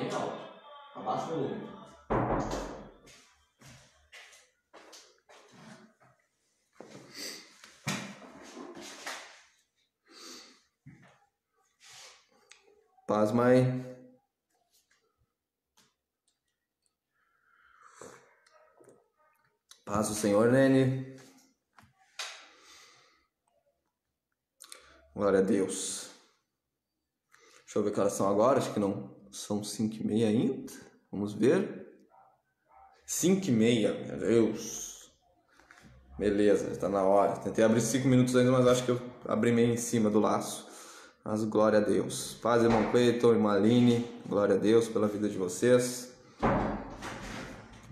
bem alto. Abaixa o volume. Paz, mãe. Paz do Senhor, Nene. Glória a Deus. Deixa eu ver que horas são agora. Acho que não são 5h30 ainda. Vamos ver. 5h30, meu Deus. Beleza, está na hora. Tentei abrir 5 minutos ainda, mas acho que eu abri meio em cima do laço. Mas glória a Deus. Paz, irmão Cleiton, irmã Aline. Glória a Deus pela vida de vocês.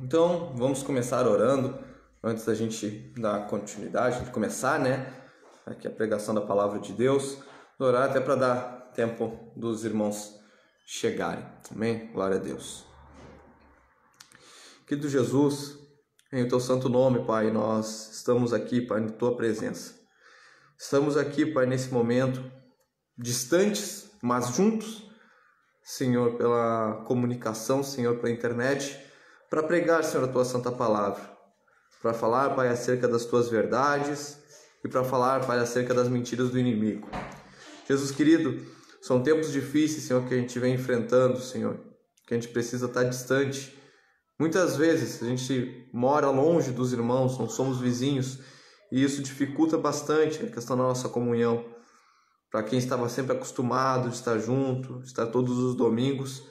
Então, vamos começar orando. Antes da gente dar continuidade, de começar, né? Aqui a pregação da palavra de Deus. Orar até para dar tempo dos irmãos chegarem. Amém? Glória a Deus. Querido Jesus, em teu santo nome, Pai, nós estamos aqui, Pai, na tua presença. Estamos aqui, Pai, nesse momento, distantes, mas juntos, Senhor, pela comunicação, Senhor, pela internet, para pregar, Senhor, a tua santa palavra, para falar, Pai, acerca das tuas verdades e para falar, Pai, acerca das mentiras do inimigo. Jesus querido, são tempos difíceis, Senhor, que a gente vem enfrentando, Senhor, que a gente precisa estar distante. Muitas vezes a gente mora longe dos irmãos, não somos vizinhos, e isso dificulta bastante a questão da nossa comunhão. Para quem estava sempre acostumado de estar junto, de estar todos os domingos.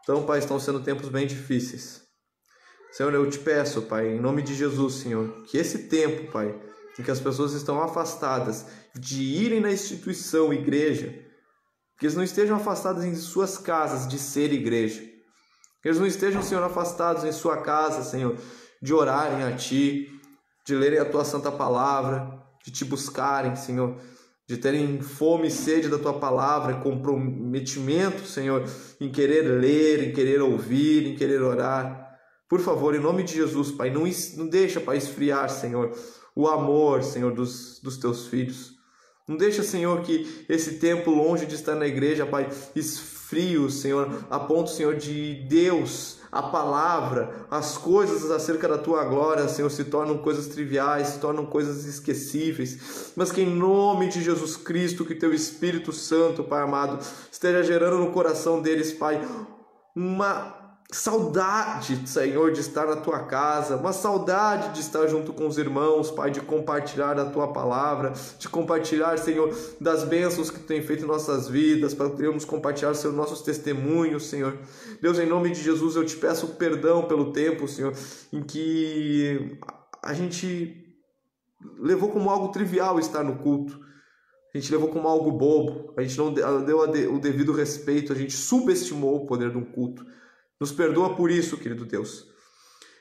Então, Pai, estão sendo tempos bem difíceis. Senhor, eu te peço, Pai, em nome de Jesus, Senhor, que esse tempo, Pai, em que as pessoas estão afastadas de irem na instituição, igreja, que eles não estejam afastados em suas casas de ser igreja. Que eles não estejam, Senhor, afastados em sua casa, Senhor, de orarem a Ti, de lerem a Tua santa palavra, de Te buscarem, Senhor, de terem fome e sede da Tua palavra, comprometimento, Senhor, em querer ler, em querer ouvir, em querer orar. Por favor, em nome de Jesus, Pai, não deixa, Pai, esfriar, Senhor, o amor, Senhor, dos Teus filhos. Não deixa, Senhor, que esse tempo longe de estar na igreja, Pai, esfrie, Senhor, a ponto, Senhor, de Deus, a palavra, as coisas acerca da Tua glória, Senhor, se tornam coisas triviais, se tornam coisas esquecíveis, mas que em nome de Jesus Cristo, que Teu Espírito Santo, Pai amado, esteja gerando no coração deles, Pai, uma saudade, Senhor, de estar na Tua casa, uma saudade de estar junto com os irmãos, Pai, de compartilhar a Tua palavra, de compartilhar, Senhor, das bênçãos que Tu tem feito em nossas vidas, para podermos compartilhar, Senhor, nossos testemunhos, Senhor. Deus, em nome de Jesus, eu te peço perdão pelo tempo, Senhor, em que a gente levou como algo trivial estar no culto. A gente levou como algo bobo, a gente não deu o devido respeito, a gente subestimou o poder de um culto. Nos perdoa por isso, querido Deus.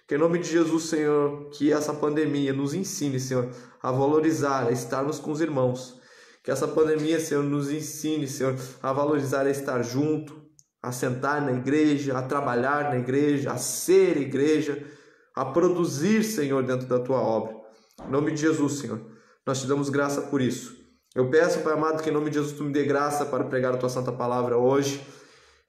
Que em nome de Jesus, Senhor, que essa pandemia nos ensine, Senhor, a valorizar, a estarmos com os irmãos. Que essa pandemia, Senhor, nos ensine, Senhor, a valorizar, a estar junto, a sentar na igreja, a trabalhar na igreja, a ser igreja, a produzir, Senhor, dentro da Tua obra. Em nome de Jesus, Senhor, nós te damos graça por isso. Eu peço, Pai amado, que em nome de Jesus Tu me dê graça para pregar a Tua santa palavra hoje.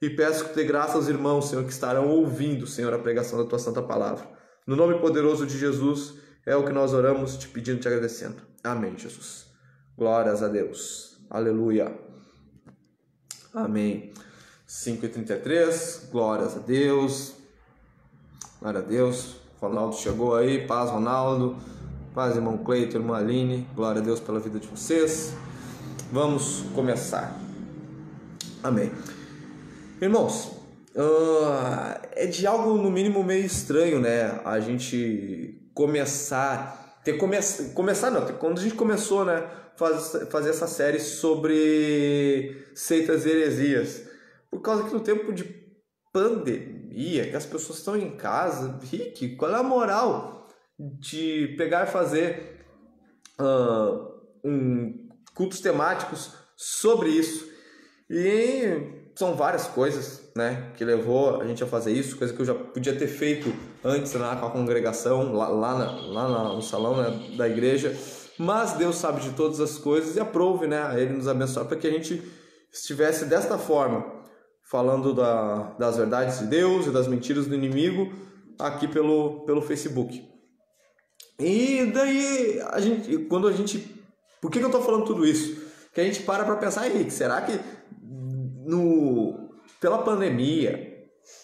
E peço que te dê graça aos irmãos, Senhor, que estarão ouvindo, Senhor, a pregação da Tua santa palavra. No nome poderoso de Jesus, é o que nós oramos, te pedindo e te agradecendo. Amém, Jesus. Glórias a Deus. Aleluia. Amém. 5h33, glórias a Deus. Glória a Deus. Ronaldo chegou aí. Paz, Ronaldo. Paz, irmão Cleiton, irmã Aline. Glória a Deus pela vida de vocês. Vamos começar. Amém. Irmãos, é de algo no mínimo meio estranho, né? A gente começar quando a gente começou, né, fazer essa série sobre seitas e heresias, por causa que no tempo de pandemia, que as pessoas estão em casa, Rick, qual é a moral de pegar e fazer cultos temáticos sobre isso? E são várias coisas, né, que levou a gente a fazer isso, coisa que eu já podia ter feito antes lá com a congregação, lá no salão, né, da igreja, mas Deus sabe de todas as coisas e aprove, né, a Ele nos abençoar para que a gente estivesse desta forma, falando das verdades de Deus e das mentiras do inimigo aqui pelo Facebook. E daí, por que eu estou falando tudo isso? Que a gente para pensar, Henrique, será que pela pandemia,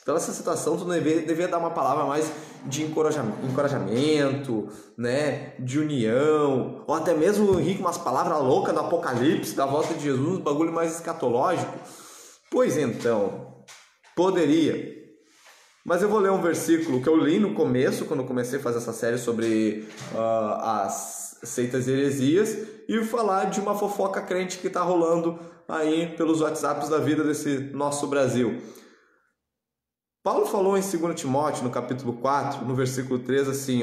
pela essa situação, tu devia dar uma palavra mais de encorajamento, né, de união, ou até mesmo, Henrique, umas palavras loucas do Apocalipse, da volta de Jesus, um bagulho mais escatológico? Pois então, poderia. Mas eu vou ler um versículo que eu li no começo, quando eu comecei a fazer essa série sobre as seitas e heresias, e falar de uma fofoca crente que está rolando aí pelos WhatsApps da vida desse nosso Brasil. Paulo falou em 2 Timóteo, no capítulo 4, no versículo 3, assim,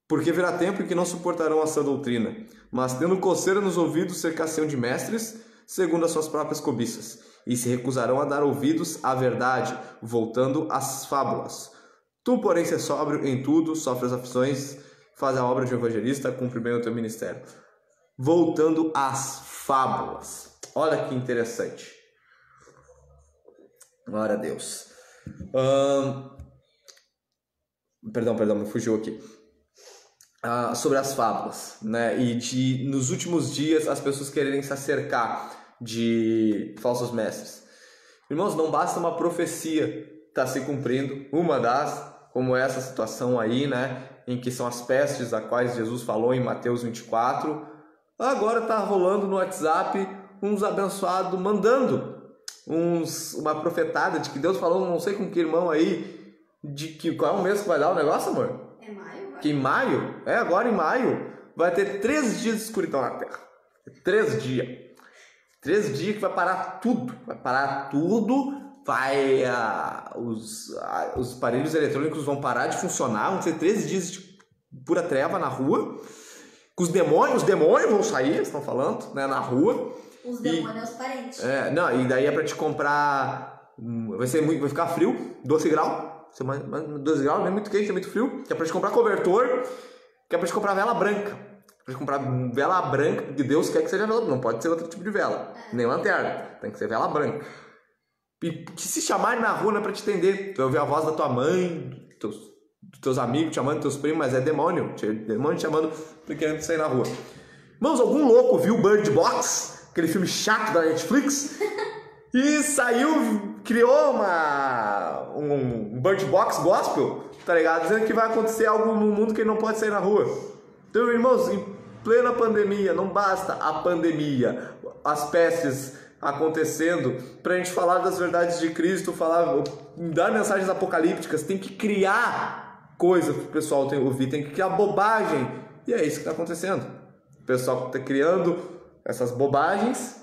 porque virá tempo em que não suportarão a sã doutrina, mas tendo coceira nos ouvidos cercar-se-ão de mestres, segundo as suas próprias cobiças, e se recusarão a dar ouvidos à verdade, voltando às fábulas. Tu, porém, ser sóbrio em tudo, sofre as aflições, faz a obra de um evangelista, cumpre bem o teu ministério. Voltando às fábulas. Olha que interessante. Glória a Deus. Perdão, me fugiu aqui. Sobre as fábulas, né? E nos últimos dias as pessoas quererem se acercar de falsos mestres. Irmãos, não basta uma profecia estar se cumprindo, como essa situação aí, né? Em que são as pestes a quais Jesus falou em Mateus 24. Agora está rolando no WhatsApp uns abençoados mandando uma profetada de que Deus falou, não sei com que irmão aí, de que qual é o mês que vai dar o negócio, amor? É maio? Que em maio? Agora em maio vai ter 3 dias de escuridão na Terra. 3 dias. 3 dias que vai parar tudo. Os aparelhos eletrônicos vão parar de funcionar, vão ser 3 dias de pura treva na rua. Os demônios vão sair, estão falando, né, na rua. Os demônios, os parentes. E daí é pra te comprar. Vai ficar frio, 12 graus. 12 graus, não é muito quente, é muito frio. Que é pra te comprar cobertor, que é pra te comprar vela branca. Pra te comprar vela branca, porque Deus quer que seja vela branca. Não pode ser outro tipo de vela, nem lanterna. Tem que ser vela branca. E que se chamarem na rua não é pra te atender. Tu vai ouvir a voz da tua mãe, dos teus amigos te chamando, dos teus primos, mas é demônio. Demônio te chamando, querendo sair na rua. Irmãos, algum louco viu Bird Box? Aquele filme chato da Netflix? E criou um Bird Box gospel, tá ligado? Dizendo que vai acontecer algo no mundo que ele não pode sair na rua. Então, irmãos, em plena pandemia, não basta a pandemia, as pestes acontecendo, pra gente falar das verdades de Cristo, dar mensagens apocalípticas, tem que criar coisas pro pessoal ouvir, tem que criar bobagem. E é isso que tá acontecendo. O pessoal tá criando essas bobagens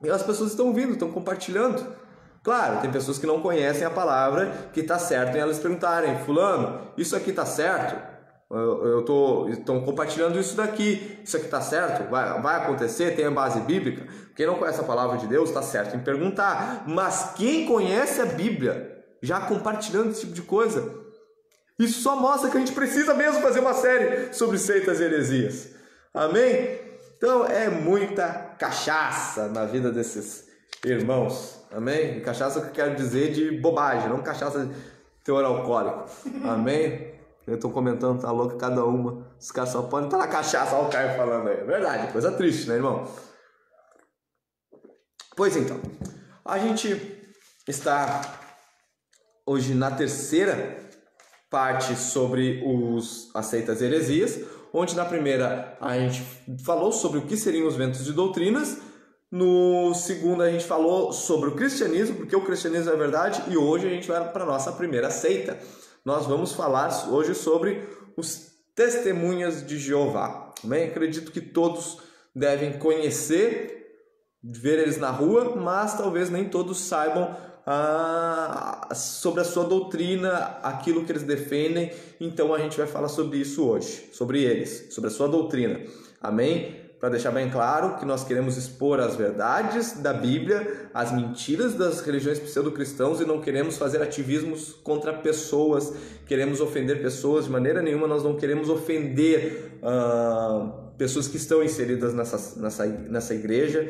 e as pessoas estão ouvindo, estão compartilhando. Claro, tem pessoas que não conhecem a palavra, que está certo em elas perguntarem: fulano, isso aqui está certo? Estão compartilhando isso daqui, isso aqui está certo? Vai acontecer? Tem a base bíblica? Quem não conhece a palavra de Deus está certo em perguntar, mas quem conhece a Bíblia já compartilhando esse tipo de coisa, isso só mostra que a gente precisa mesmo fazer uma série sobre seitas e heresias. Amém? Então é muita cachaça na vida desses irmãos. Amém? E cachaça que eu quero dizer de bobagem, não cachaça de teor alcoólico. Amém? Eu estou comentando, tá louco cada uma. Os caras só podem estar na cachaça, olha o Caio falando aí. Verdade, coisa triste, né, irmão? Pois então, a gente está hoje na terceira parte sobre as seitas e heresias, onde na primeira a gente falou sobre o que seriam os ventos de doutrinas, no segundo a gente falou sobre o cristianismo, porque o cristianismo é verdade, e hoje a gente vai para a nossa primeira seita. Nós vamos falar hoje sobre os testemunhas de Jeová. Bem, acredito que todos devem conhecer, ver eles na rua, mas talvez nem todos saibam sobre a sua doutrina, aquilo que eles defendem. Então a gente vai falar sobre isso hoje, sobre eles, sobre a sua doutrina. Amém? Para deixar bem claro que nós queremos expor as verdades da Bíblia, as mentiras das religiões pseudo-cristãos, e não queremos fazer ativismos contra pessoas, queremos ofender pessoas de maneira nenhuma. Nós não queremos ofender pessoas que estão inseridas nessa igreja.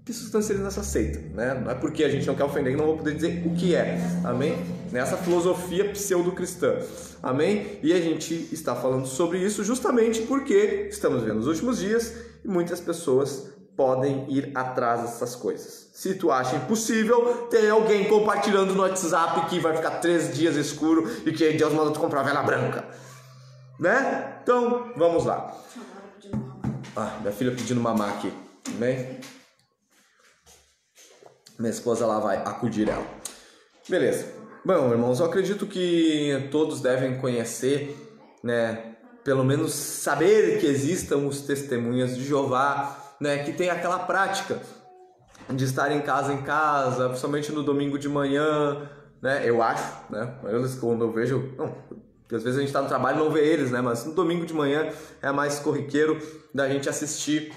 que substância eles nessa seita, né? Não é porque a gente não quer ofender que não vou poder dizer o que é, amém? Nessa filosofia pseudo-cristã, amém? E a gente está falando sobre isso justamente porque estamos vendo os últimos dias e muitas pessoas podem ir atrás dessas coisas. Se tu acha impossível, tem alguém compartilhando no WhatsApp que vai ficar 3 dias escuro e que Deus manda tu comprar vela branca, né? Então, vamos lá. Minha filha pedindo mamar aqui, amém? Minha esposa lá vai acudir ela. Beleza. Bom, irmãos, eu acredito que todos devem conhecer, né? Pelo menos saber que existam os testemunhas de Jeová, né? Que tem aquela prática de estar em casa, principalmente no domingo de manhã, né? Eu acho, né? Quando eu vejo... Não, às vezes a gente está no trabalho e não vê eles, né? Mas no domingo de manhã é mais corriqueiro da gente assistir,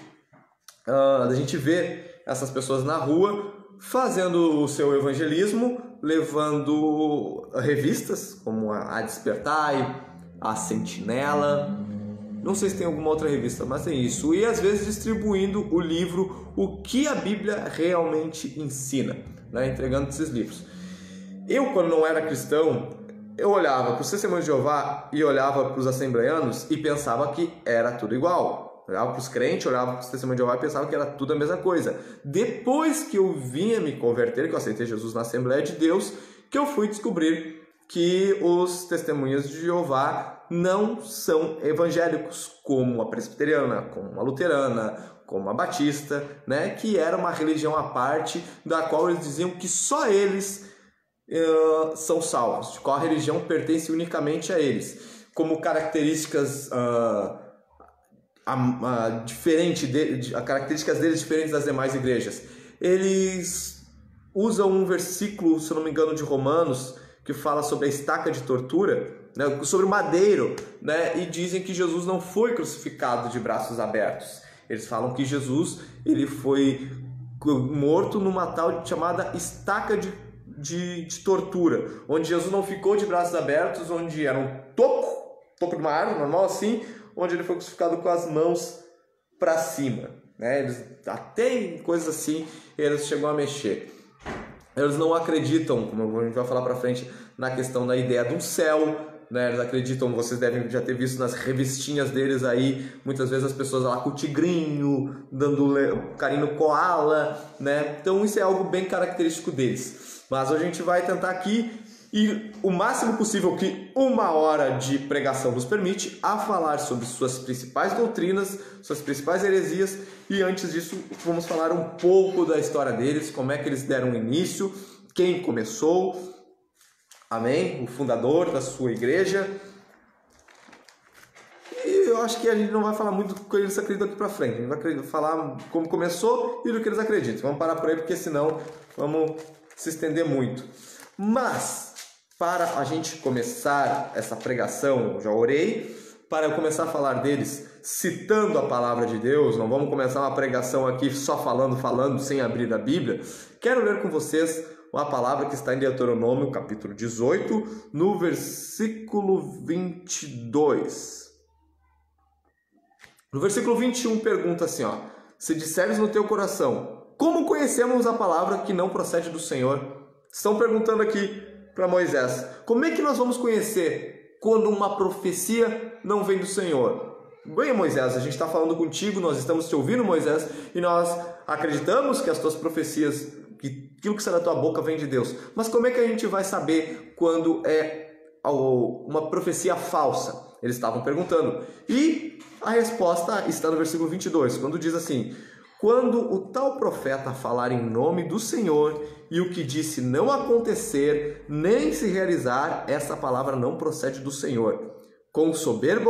da gente ver essas pessoas na rua fazendo o seu evangelismo, levando revistas como a Despertai, a Sentinela, não sei se tem alguma outra revista, mas tem isso, e às vezes distribuindo o livro O que a Bíblia realmente ensina, né? Entregando esses livros. Eu, quando não era cristão, eu olhava para os Testemunhos de Jeová e olhava para os assembleianos e pensava que era tudo igual. Olhava para os crentes, olhava para os Testemunhos de Jeová e pensava que era tudo a mesma coisa. Depois que eu vinha me converter, que eu aceitei Jesus na Assembleia de Deus, que eu fui descobrir que os Testemunhas de Jeová não são evangélicos, como a presbiteriana, como a luterana, como a batista, né? Que era uma religião à parte, da qual eles diziam que só eles são salvos, de qual a religião pertence unicamente a eles, como características características deles diferentes das demais igrejas. Eles usam um versículo, se não me engano, de Romanos, que fala sobre a estaca de tortura, né, sobre o madeiro, né, e dizem que Jesus não foi crucificado de braços abertos. Eles falam que Jesus ele foi morto numa tal chamada estaca de tortura, onde Jesus não ficou de braços abertos, onde era um toco de uma árvore, normal assim, onde ele foi crucificado com as mãos para cima, né? Eles até em coisas assim eles chegam a mexer. Eles não acreditam, como a gente vai falar para frente, na questão da ideia do céu, né? Eles acreditam, vocês devem já ter visto nas revistinhas deles aí, muitas vezes as pessoas lá com o tigrinho, dando carinho no koala, né? Então isso é algo bem característico deles. Mas a gente vai tentar aqui ir o máximo possível que 1 hora de pregação nos permite a falar sobre suas principais doutrinas, suas principais heresias, e antes disso vamos falar um pouco da história deles, como é que eles deram início, quem começou, amém? O fundador da sua igreja. E eu acho que a gente não vai falar muito do que eles acreditam aqui para frente, a gente vai falar como começou e do que eles acreditam. Vamos parar por aí porque senão vamos se estender muito. Mas para a gente começar essa pregação, eu já orei, para eu começar a falar deles citando a palavra de Deus, não vamos começar uma pregação aqui só falando, sem abrir a Bíblia. Quero ler com vocês uma palavra que está em Deuteronômio, capítulo 18, no versículo 22. No versículo 21 pergunta assim, ó: se disseres no teu coração, como conhecemos a palavra que não procede do Senhor? Estão perguntando aqui para Moisés, como é que nós vamos conhecer quando uma profecia não vem do Senhor? Bem, Moisés, a gente está falando contigo, nós estamos te ouvindo, Moisés, e nós acreditamos que as tuas profecias, que aquilo que sai da tua boca vem de Deus. Mas como é que a gente vai saber quando é uma profecia falsa? Eles estavam perguntando. E a resposta está no versículo 22, quando diz assim: quando o tal profeta falar em nome do Senhor e o que disse não acontecer, nem se realizar, essa palavra não procede do Senhor. Com soberba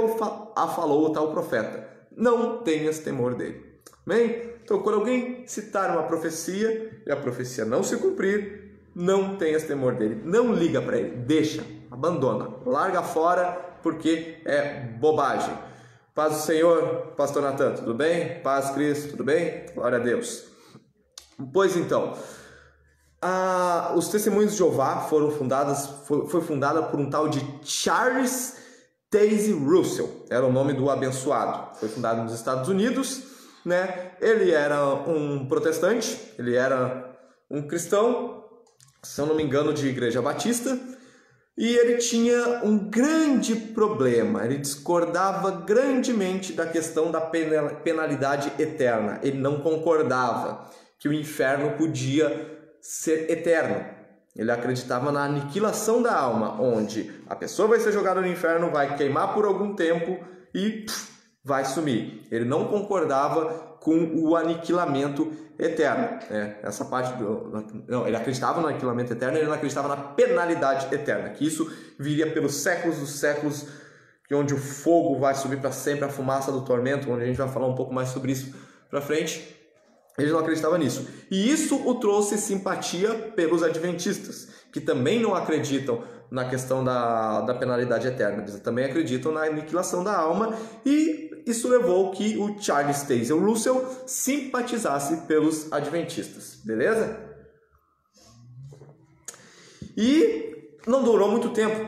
a falou o tal profeta. Não tenhas temor dele. Amém? Então, quando alguém citar uma profecia e a profecia não se cumprir, não tenhas temor dele. Não liga para ele. Deixa, abandona, larga fora, porque é bobagem. Paz do Senhor, pastor Natan, tudo bem? Paz, Cristo, tudo bem? Glória a Deus. Pois então, os Testemunhos de Jeová foi fundada por um tal de Charles Taze Russell, era o nome do abençoado. Foi fundado nos Estados Unidos né? Ele era um protestante, ele era um cristão, se eu não me engano, de igreja batista, e ele tinha um grande problema, ele discordava grandemente da questão da penalidade eterna. Ele não concordava que o inferno podia ser eterno. Ele acreditava na aniquilação da alma, onde a pessoa vai ser jogada no inferno, vai queimar por algum tempo e vai sumir. Ele não concordava com o aniquilamento eterno. Essa parte não, ele acreditava no aniquilamento eterno, ele não acreditava na penalidade eterna, que isso viria pelos séculos dos séculos, que onde o fogo vai subir para sempre, a fumaça do tormento, onde a gente vai falar um pouco mais sobre isso para frente. Ele não acreditava nisso. E isso o trouxe simpatia pelos adventistas, que também não acreditam na questão da penalidade eterna. Eles também acreditam na aniquilação da alma, e isso levou que o Charles Taze Russell simpatizasse pelos adventistas. Beleza? E não durou muito tempo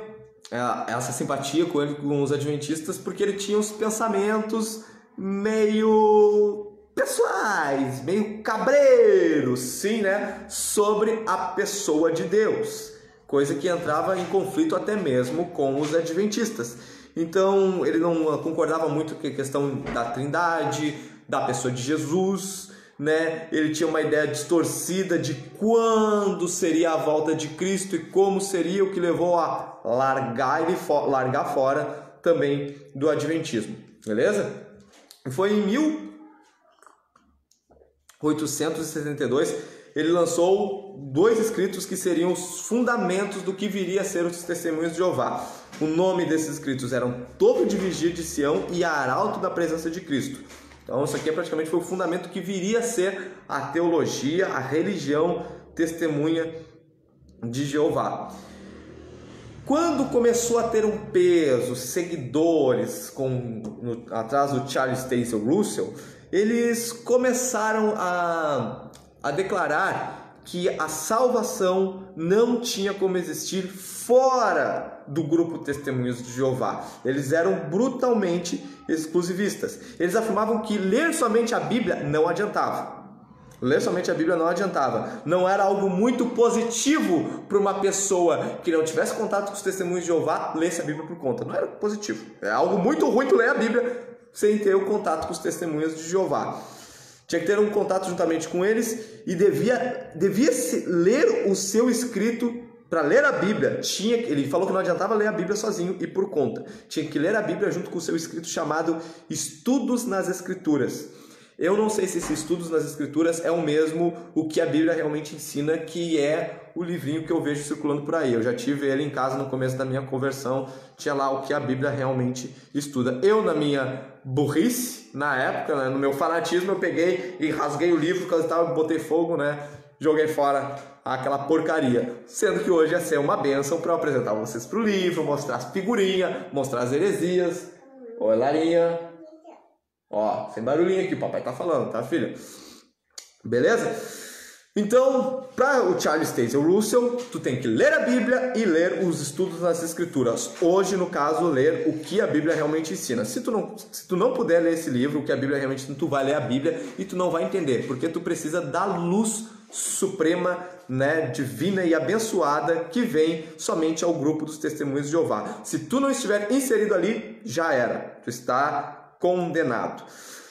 essa simpatia com os adventistas, porque ele tinha uns pensamentos meio pessoais, meio cabreiros, sim, né? Sobre a pessoa de Deus, coisa que entrava em conflito até mesmo com os adventistas. Então ele não concordava muito com a questão da trindade, da pessoa de Jesus, né? Ele tinha uma ideia distorcida de quando seria a volta de Cristo e como seria, o que levou a largar fora também do adventismo, beleza? Foi em 1872, ele lançou 2 escritos que seriam os fundamentos do que viria a ser os Testemunhos de Jeová. O nome desses escritos eram Torre de Vigia de Sião e Arauto da Presença de Cristo. Então isso aqui praticamente foi o fundamento que viria a ser a teologia, a religião testemunha de Jeová. Quando começou a ter um peso, seguidores atrás do Charles Taze Russell, eles começaram a declarar que a salvação não tinha como existir fora do grupo Testemunhos de Jeová. Eles eram brutalmente exclusivistas. Eles afirmavam que ler somente a Bíblia não adiantava. Ler somente a Bíblia não adiantava. Não era algo muito positivo para uma pessoa que não tivesse contato com os Testemunhos de Jeová, lesse a Bíblia por conta. Não era positivo. É algo muito ruim tu ler a Bíblia sem ter o contato com os Testemunhos de Jeová. Tinha que ter um contato juntamente com eles e devia ler o seu escrito. Para ler a Bíblia, ele falou que não adiantava ler a Bíblia sozinho e por conta. Tinha que ler a Bíblia junto com o seu escrito chamado Estudos nas Escrituras. Eu não sei se esses Estudos nas Escrituras é o mesmo o que a Bíblia realmente ensina, que é o livrinho que eu vejo circulando por aí. Eu já tive ele em casa no começo da minha conversão, tinha lá o que a Bíblia realmente estuda. Eu, na minha burrice, na época, né, no meu fanatismo, eu peguei e rasguei o livro, botei fogo, né, joguei fora aquela porcaria. Sendo que hoje ia ser uma bênção para eu apresentar vocês para o livro, mostrar as figurinhas, mostrar as heresias. Oi, Larinha. Ó, sem barulhinho aqui, o papai tá falando, tá, filha? Beleza? Então, para o Charles Taze Russell, tu tem que ler a Bíblia e ler os Estudos nas Escrituras. Hoje, no caso, ler o que a Bíblia realmente ensina. Se tu não puder ler esse livro, o que a Bíblia realmente ensina, tu vai ler a Bíblia e tu não vai entender, porque tu precisa da luz suprema, né, divina e abençoada que vem somente ao grupo dos Testemunhos de Jeová. Se tu não estiver inserido ali, já era. Tu está condenado.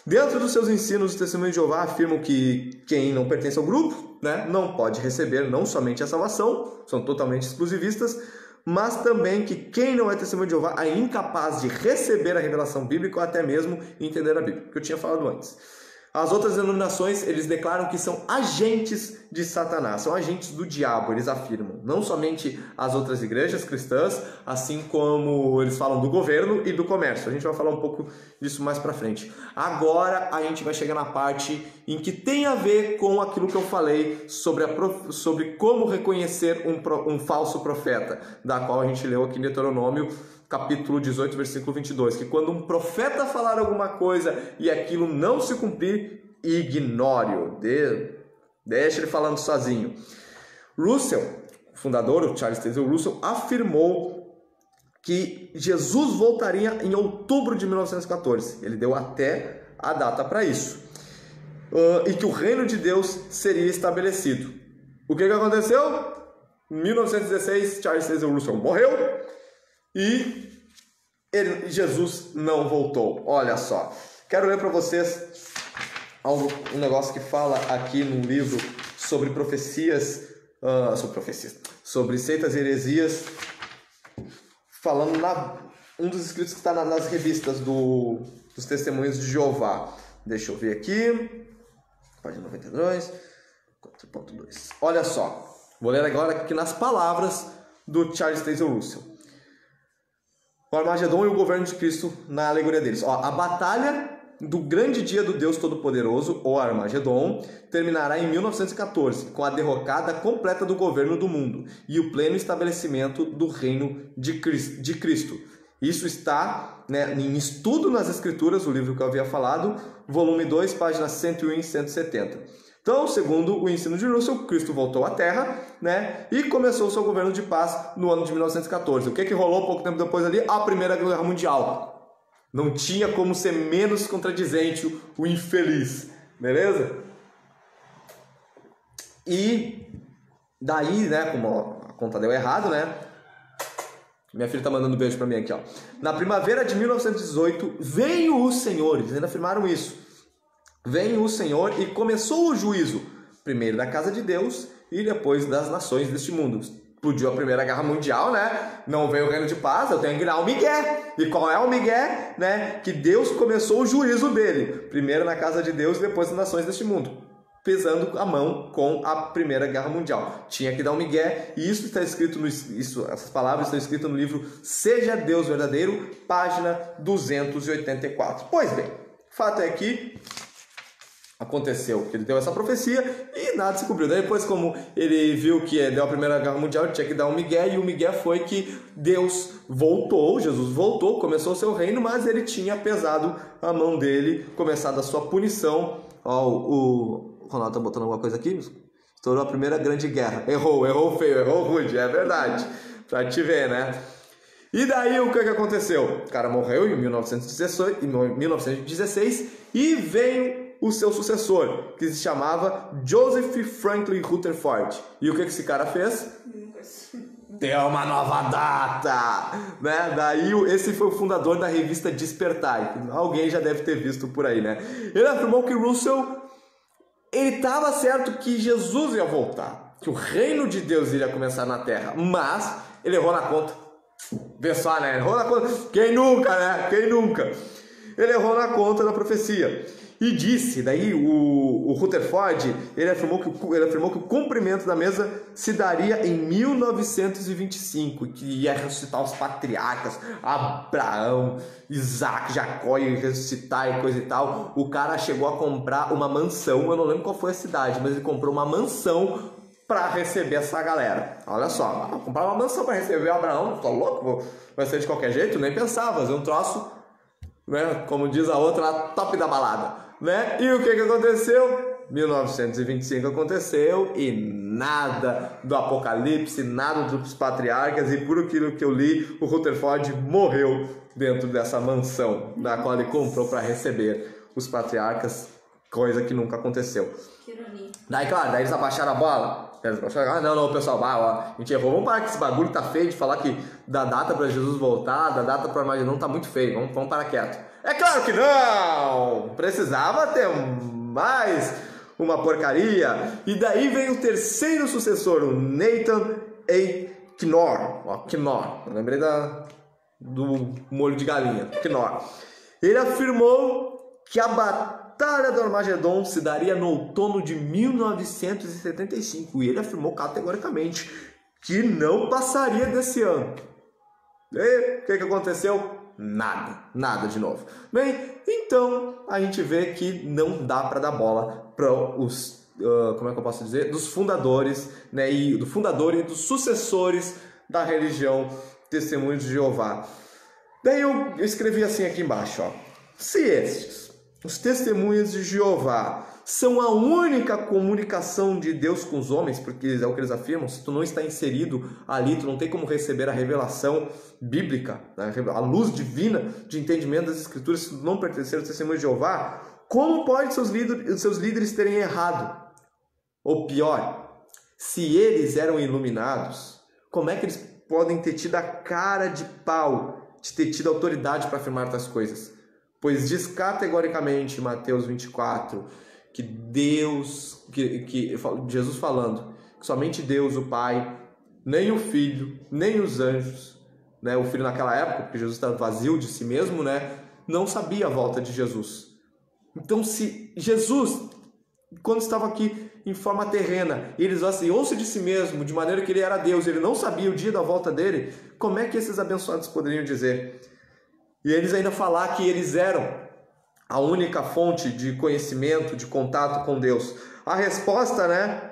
Dentro dos seus ensinos, os Testemunhos de Jeová afirmam que quem não pertence ao grupo, né, não pode receber não somente a salvação, são totalmente exclusivistas, mas também que quem não é Testemunho de Jeová é incapaz de receber a revelação bíblica ou até mesmo entender a Bíblia, que eu tinha falado antes. As outras denominações, eles declaram que são agentes de Satanás, são agentes do diabo, eles afirmam. Não somente as outras igrejas cristãs, assim como eles falam do governo e do comércio. A gente vai falar um pouco disso mais pra frente. Agora a gente vai chegar na parte em que tem a ver com aquilo que eu falei sobre como reconhecer um falso profeta, da qual a gente leu aqui em Deuteronômio, capítulo 18, versículo 22, que quando um profeta falar alguma coisa e aquilo não se cumprir, ignore-o, deixa ele falando sozinho. Russell, fundador, o Charles Taze Russell, afirmou que Jesus voltaria em outubro de 1914. Ele deu até a data para isso. e que o reino de Deus seria estabelecido. O que aconteceu? Em 1916, Charles Taze Russell morreu e Jesus não voltou. Olha só, quero ler para vocês um negócio que fala aqui no livro sobre profecias, sobre seitas e heresias, falando um dos escritos que está nas revistas dos Testemunhos de Jeová. Deixa eu ver aqui, página 92, 4.2. Olha só, vou ler agora aqui nas palavras do Charles Taze Russell. O Armagedon e o governo de Cristo na alegoria deles. A batalha do grande dia do Deus Todo-Poderoso, o Armagedon, terminará em 1914, com a derrocada completa do governo do mundo e o pleno estabelecimento do reino de Cristo. Isso está, em Estudo nas Escrituras, o livro que eu havia falado, volume 2, páginas 101 e 170. Então, segundo o ensino de Russell, Cristo voltou à Terra, e começou o seu governo de paz no ano de 1914. O que rolou pouco tempo depois ali? A Primeira Guerra Mundial. Não tinha como ser menos contradizente o infeliz, beleza? E daí, como a conta deu errado, minha filha tá mandando beijo pra mim aqui, ó. Na primavera de 1918, veio o Senhor, eles ainda afirmaram isso. Veio o Senhor e começou o juízo, primeiro da casa de Deus e depois das nações deste mundo. Explodiu a Primeira Guerra Mundial, Não veio o reino de paz, eu tenho que dar o migué. E qual é o migué? Que Deus começou o juízo dele, primeiro na casa de Deus e depois das nações deste mundo, pesando a mão com a Primeira Guerra Mundial. Tinha que dar um migué, e isso está escrito essas palavras estão escritas no livro Seja Deus Verdadeiro, página 284. Pois bem, o fato é que aconteceu, que ele deu essa profecia e nada se cumpriu. Daí depois, como ele viu que deu a Primeira Guerra Mundial, ele tinha que dar um migué, e o migué foi que Deus voltou, Jesus voltou, começou o seu reino, mas ele tinha pesado a mão dele, começado a sua punição. O Ronaldo tá botando alguma coisa aqui? Estourou a Primeira Grande Guerra. Errou feio, errou rude, é verdade. Pra te ver, E daí o que aconteceu? O cara morreu em 1916 e veio o seu sucessor, que se chamava Joseph Franklin Rutherford. E o que esse cara fez? Deu uma nova data, Daí esse foi o fundador da revista Despertar. Alguém já deve ter visto por aí, Ele afirmou que Russell, ele estava certo que Jesus ia voltar, que o reino de Deus iria começar na Terra, mas ele errou na conta. Vê só, Errou na conta. Quem nunca, Quem nunca? Ele errou na conta da profecia. E disse, daí o Rutherford, ele afirmou que o cumprimento da mesa se daria em 1925, que ia ressuscitar os patriarcas, Abraão, Isaac, Jacó, ia ressuscitar e coisa e tal. O cara chegou a comprar uma mansão, eu não lembro qual foi a cidade, mas ele comprou uma mansão para receber essa galera. Olha só, comprar uma mansão para receber Abraão, tô louco, vai ser de qualquer jeito? Nem pensava, fazer um troço, como diz a outra, top da balada. E o que aconteceu? 1925 aconteceu e nada do Apocalipse, nada dos patriarcas, e por aquilo que eu li, o Rutherford morreu dentro dessa mansão, da qual ele comprou para receber os patriarcas, coisa que nunca aconteceu. Que ironia. Daí, claro, eles abaixaram a bola. Não, pessoal, a gente errou. Vamos parar que esse bagulho tá feio de falar que da data para Jesus voltar, da data para Armagedon tá muito feio. Vamos parar quieto. É claro que não! Precisava ter mais uma porcaria. E daí vem o terceiro sucessor, o Nathan A. Knorr. Knorr, eu lembrei do molho de galinha. Knorr. Ele afirmou que a batalha do Armagedon se daria no outono de 1975. E ele afirmou categoricamente que não passaria desse ano. E o que aconteceu? Nada de novo. Bem, então a gente vê que não dá para dar bola para os, como é que eu posso dizer, dos fundadores, e do fundador e dos sucessores da religião Testemunhos de Jeová. Daí eu escrevi assim aqui embaixo, se estes, os Testemunhos de Jeová, são a única comunicação de Deus com os homens, porque é o que eles afirmam, se tu não está inserido ali, tu não tem como receber a revelação bíblica, a luz divina de entendimento das Escrituras, se tu não pertencer ao Testemunho de Jeová, Como pode seus líderes terem errado? Ou pior, se eles eram iluminados, como é que eles podem ter tido a cara de pau de ter tido autoridade para afirmar tais coisas? Pois diz categoricamente em Mateus 24 que Jesus falando que somente Deus, o Pai, nem o Filho, nem os anjos, né? O Filho naquela época, porque Jesus estava vazio de si mesmo, né? Não sabia a volta de Jesus. Então, se Jesus, quando estava aqui em forma terrena, ele esvaziou-se de si mesmo, de maneira que ele era Deus, ele não sabia o dia da volta dele, como é que esses abençoados poderiam dizer? E eles ainda falar que eles eram a única fonte de conhecimento, de contato com Deus. A resposta, né?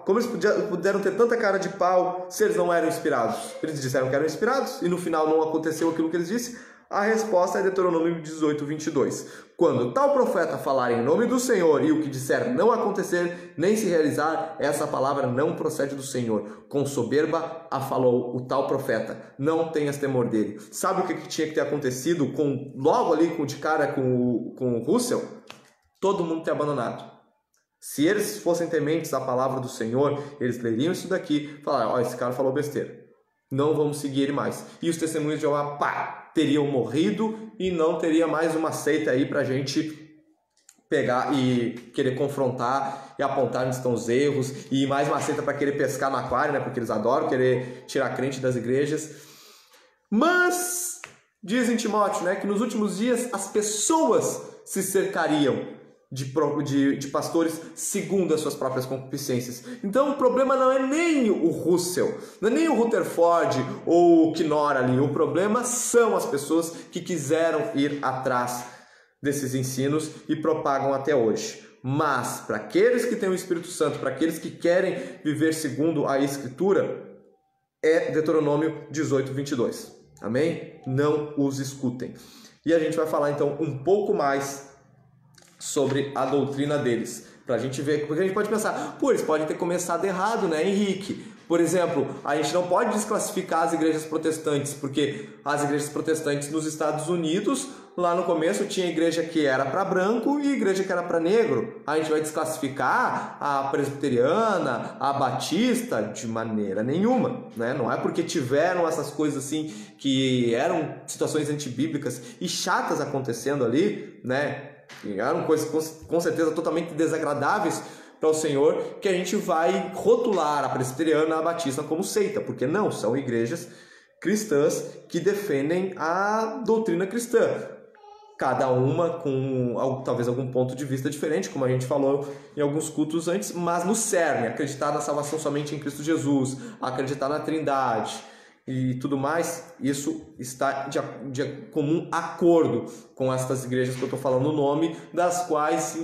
Como eles puderam ter tanta cara de pau se eles não eram inspirados? Eles disseram que eram inspirados e no final não aconteceu aquilo que eles disseram. A resposta é Deuteronômio 18, 22. Quando tal profeta falar em nome do Senhor e o que disser não acontecer, nem se realizar, essa palavra não procede do Senhor. Com soberba a falou o tal profeta. Não tenhas temor dele. Sabe o que tinha que ter acontecido logo ali de cara com o Russell? Todo mundo ter abandonado. Se eles fossem tementes à palavra do Senhor, eles leriam isso daqui e falariam, esse cara falou besteira. Não vamos seguir ele mais. E os testemunhos de Jeová, teriam morrido e não teria mais uma seita aí pra gente pegar e querer confrontar e apontar onde estão os erros, e mais uma seita para querer pescar no aquário, né? Porque eles adoram querer tirar crente das igrejas. Mas diz em Timóteo, né, que nos últimos dias as pessoas se cercariam de pastores segundo as suas próprias concupiscências. Então o problema não é nem o Russell, não é nem o Rutherford ou o Knorr ali. O problema são as pessoas que quiseram ir atrás desses ensinos e propagam até hoje. Mas para aqueles que têm o Espírito Santo, para aqueles que querem viver segundo a Escritura, é Deuteronômio 18, 22. Amém? Não os escutem. E a gente vai falar então um pouco mais sobre a doutrina deles, pra gente ver, porque a gente pode pensar, eles podem ter começado errado, né, Henrique? Por exemplo, a gente não pode desclassificar as igrejas protestantes, porque as igrejas protestantes nos Estados Unidos, lá no começo tinha igreja que era para branco e igreja que era para negro. A gente vai desclassificar a presbiteriana, a batista? De maneira nenhuma, né? Não é porque tiveram essas coisas assim, que eram situações antibíblicas e chatas acontecendo ali, né? Eram coisas com certeza totalmente desagradáveis para o Senhor, que a gente vai rotular a presbiteriana, a batista como seita, porque não, são igrejas cristãs que defendem a doutrina cristã, cada uma com talvez algum ponto de vista diferente, como a gente falou em alguns cultos antes, mas no cerne, acreditar na salvação somente em Cristo Jesus, acreditar na Trindade e tudo mais, isso está de comum acordo com estas igrejas que eu estou falando o nome, das quais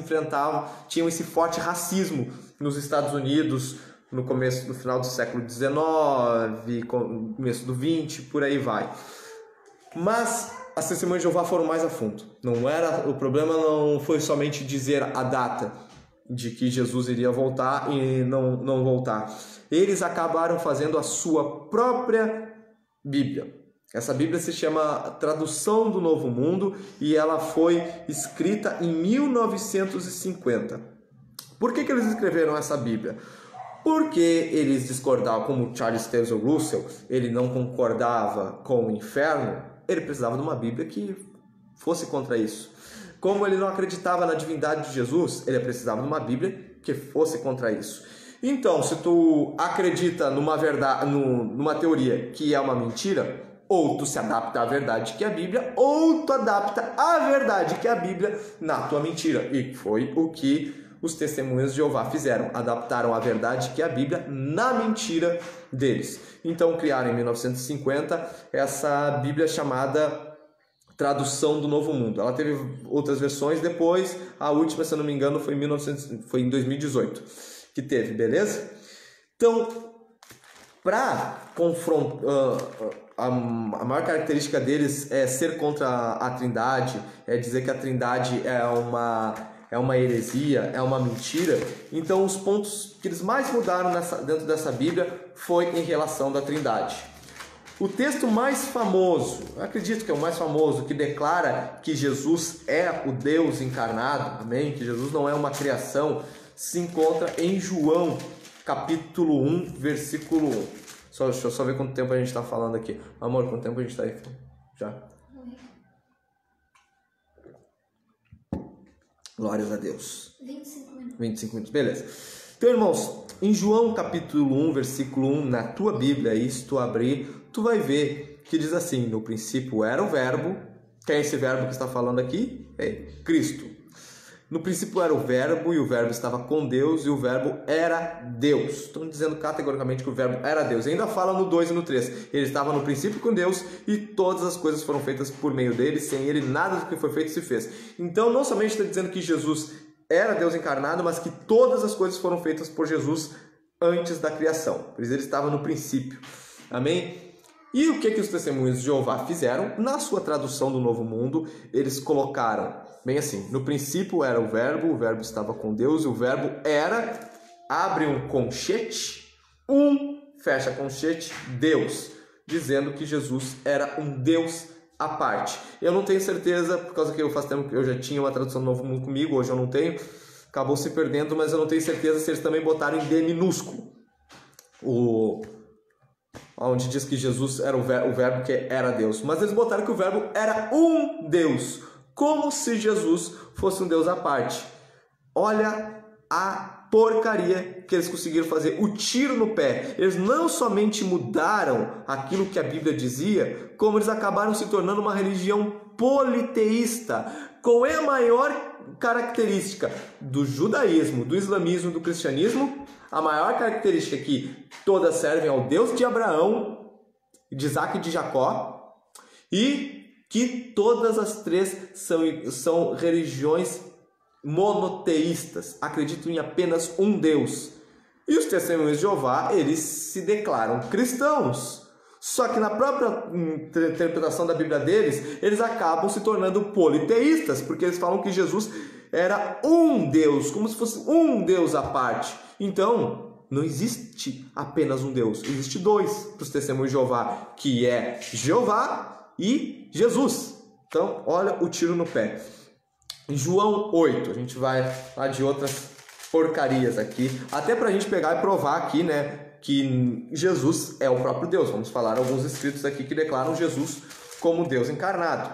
tinham esse forte racismo nos Estados Unidos, no final do século XIX, começo do XX, por aí vai. Mas as testemunhas de Jeová foram mais a fundo. O problema não foi somente dizer a data de que Jesus iria voltar e não voltar. Eles acabaram fazendo a sua própria Bíblia. Essa Bíblia se chama Tradução do Novo Mundo e ela foi escrita em 1950. Por que eles escreveram essa Bíblia? Porque eles discordavam, como Charles Taze Russell, ele não concordava com o inferno, ele precisava de uma Bíblia que fosse contra isso. Como ele não acreditava na divindade de Jesus, ele precisava de uma Bíblia que fosse contra isso. Então, se tu acredita numa teoria que é uma mentira, ou tu se adapta à verdade que é a Bíblia, ou tu adapta a verdade que é a Bíblia na tua mentira. E foi o que os testemunhas de Jeová fizeram. Adaptaram a verdade que é a Bíblia na mentira deles. Então criaram em 1950 essa Bíblia chamada Tradução do Novo Mundo. Ela teve outras versões depois, a última, se eu não me engano, foi em 2018 que teve, beleza? Então, para confrontar, a maior característica deles é ser contra a Trindade, é dizer que a Trindade é uma heresia, é uma mentira. Então, os pontos que eles mais mudaram dentro dessa Bíblia foi em relação da Trindade. O texto mais famoso, eu acredito que é o mais famoso, que declara que Jesus é o Deus encarnado, amém? Que Jesus não é uma criação, se encontra em João, capítulo 1, versículo 1. Deixa eu só ver quanto tempo a gente está falando aqui. Amor, quanto tempo a gente está aí? Já? Glórias a Deus. 25 minutos. 25 minutos, beleza. Então, irmãos, em João capítulo 1, versículo 1, na tua Bíblia, aí, se tu abrir, tu vai ver que diz assim: no princípio era o verbo. Quem é esse verbo que está falando aqui? É Cristo. No princípio era o verbo, e o verbo estava com Deus, e o verbo era Deus. Estão dizendo categoricamente que o verbo era Deus. E ainda fala no 2 e no 3. Ele estava no princípio com Deus, e todas as coisas foram feitas por meio dele. Sem ele, nada do que foi feito se fez. Então, não somente está dizendo que Jesus era Deus encarnado, mas que todas as coisas foram feitas por Jesus antes da criação. Por isso ele estava no princípio. Amém? E o que os testemunhos de Jeová fizeram? Na sua tradução do Novo Mundo, eles colocaram, bem assim, no princípio era o verbo estava com Deus, e o verbo era, abre um conchete, fecha conchete, Deus, dizendo que Jesus era um Deus à parte. Eu não tenho certeza, por causa que eu faz tempo que eu já tinha uma tradução do Novo Mundo comigo, hoje eu não tenho, acabou se perdendo, mas eu não tenho certeza se eles também botaram em D minúsculo. Onde diz que Jesus era o verbo que era Deus. Mas eles botaram que o verbo era um Deus, como se Jesus fosse um Deus à parte. Olha a porcaria que eles conseguiram fazer, o tiro no pé. Eles não somente mudaram aquilo que a Bíblia dizia, como eles acabaram se tornando uma religião politeísta. Qual é a maior característica do judaísmo, do islamismo, do cristianismo? A maior característica é que todas servem ao Deus de Abraão, de Isaac e de Jacó, e que todas as três são religiões monoteístas, acreditam em apenas um Deus. E os testemunhos de Jeová, eles se declaram cristãos. Só que na própria interpretação da Bíblia deles, eles acabam se tornando politeístas, porque eles falam que Jesus era um Deus, como se fosse um Deus à parte. Então, não existe apenas um Deus, existe dois para os testemunhos de Jeová, que é Jeová e Jesus. Então, olha o tiro no pé. João 8, a gente vai lá de outras porcarias aqui, até para a gente pegar e provar aqui, né, que Jesus é o próprio Deus. Vamos falar alguns escritos aqui que declaram Jesus como Deus encarnado.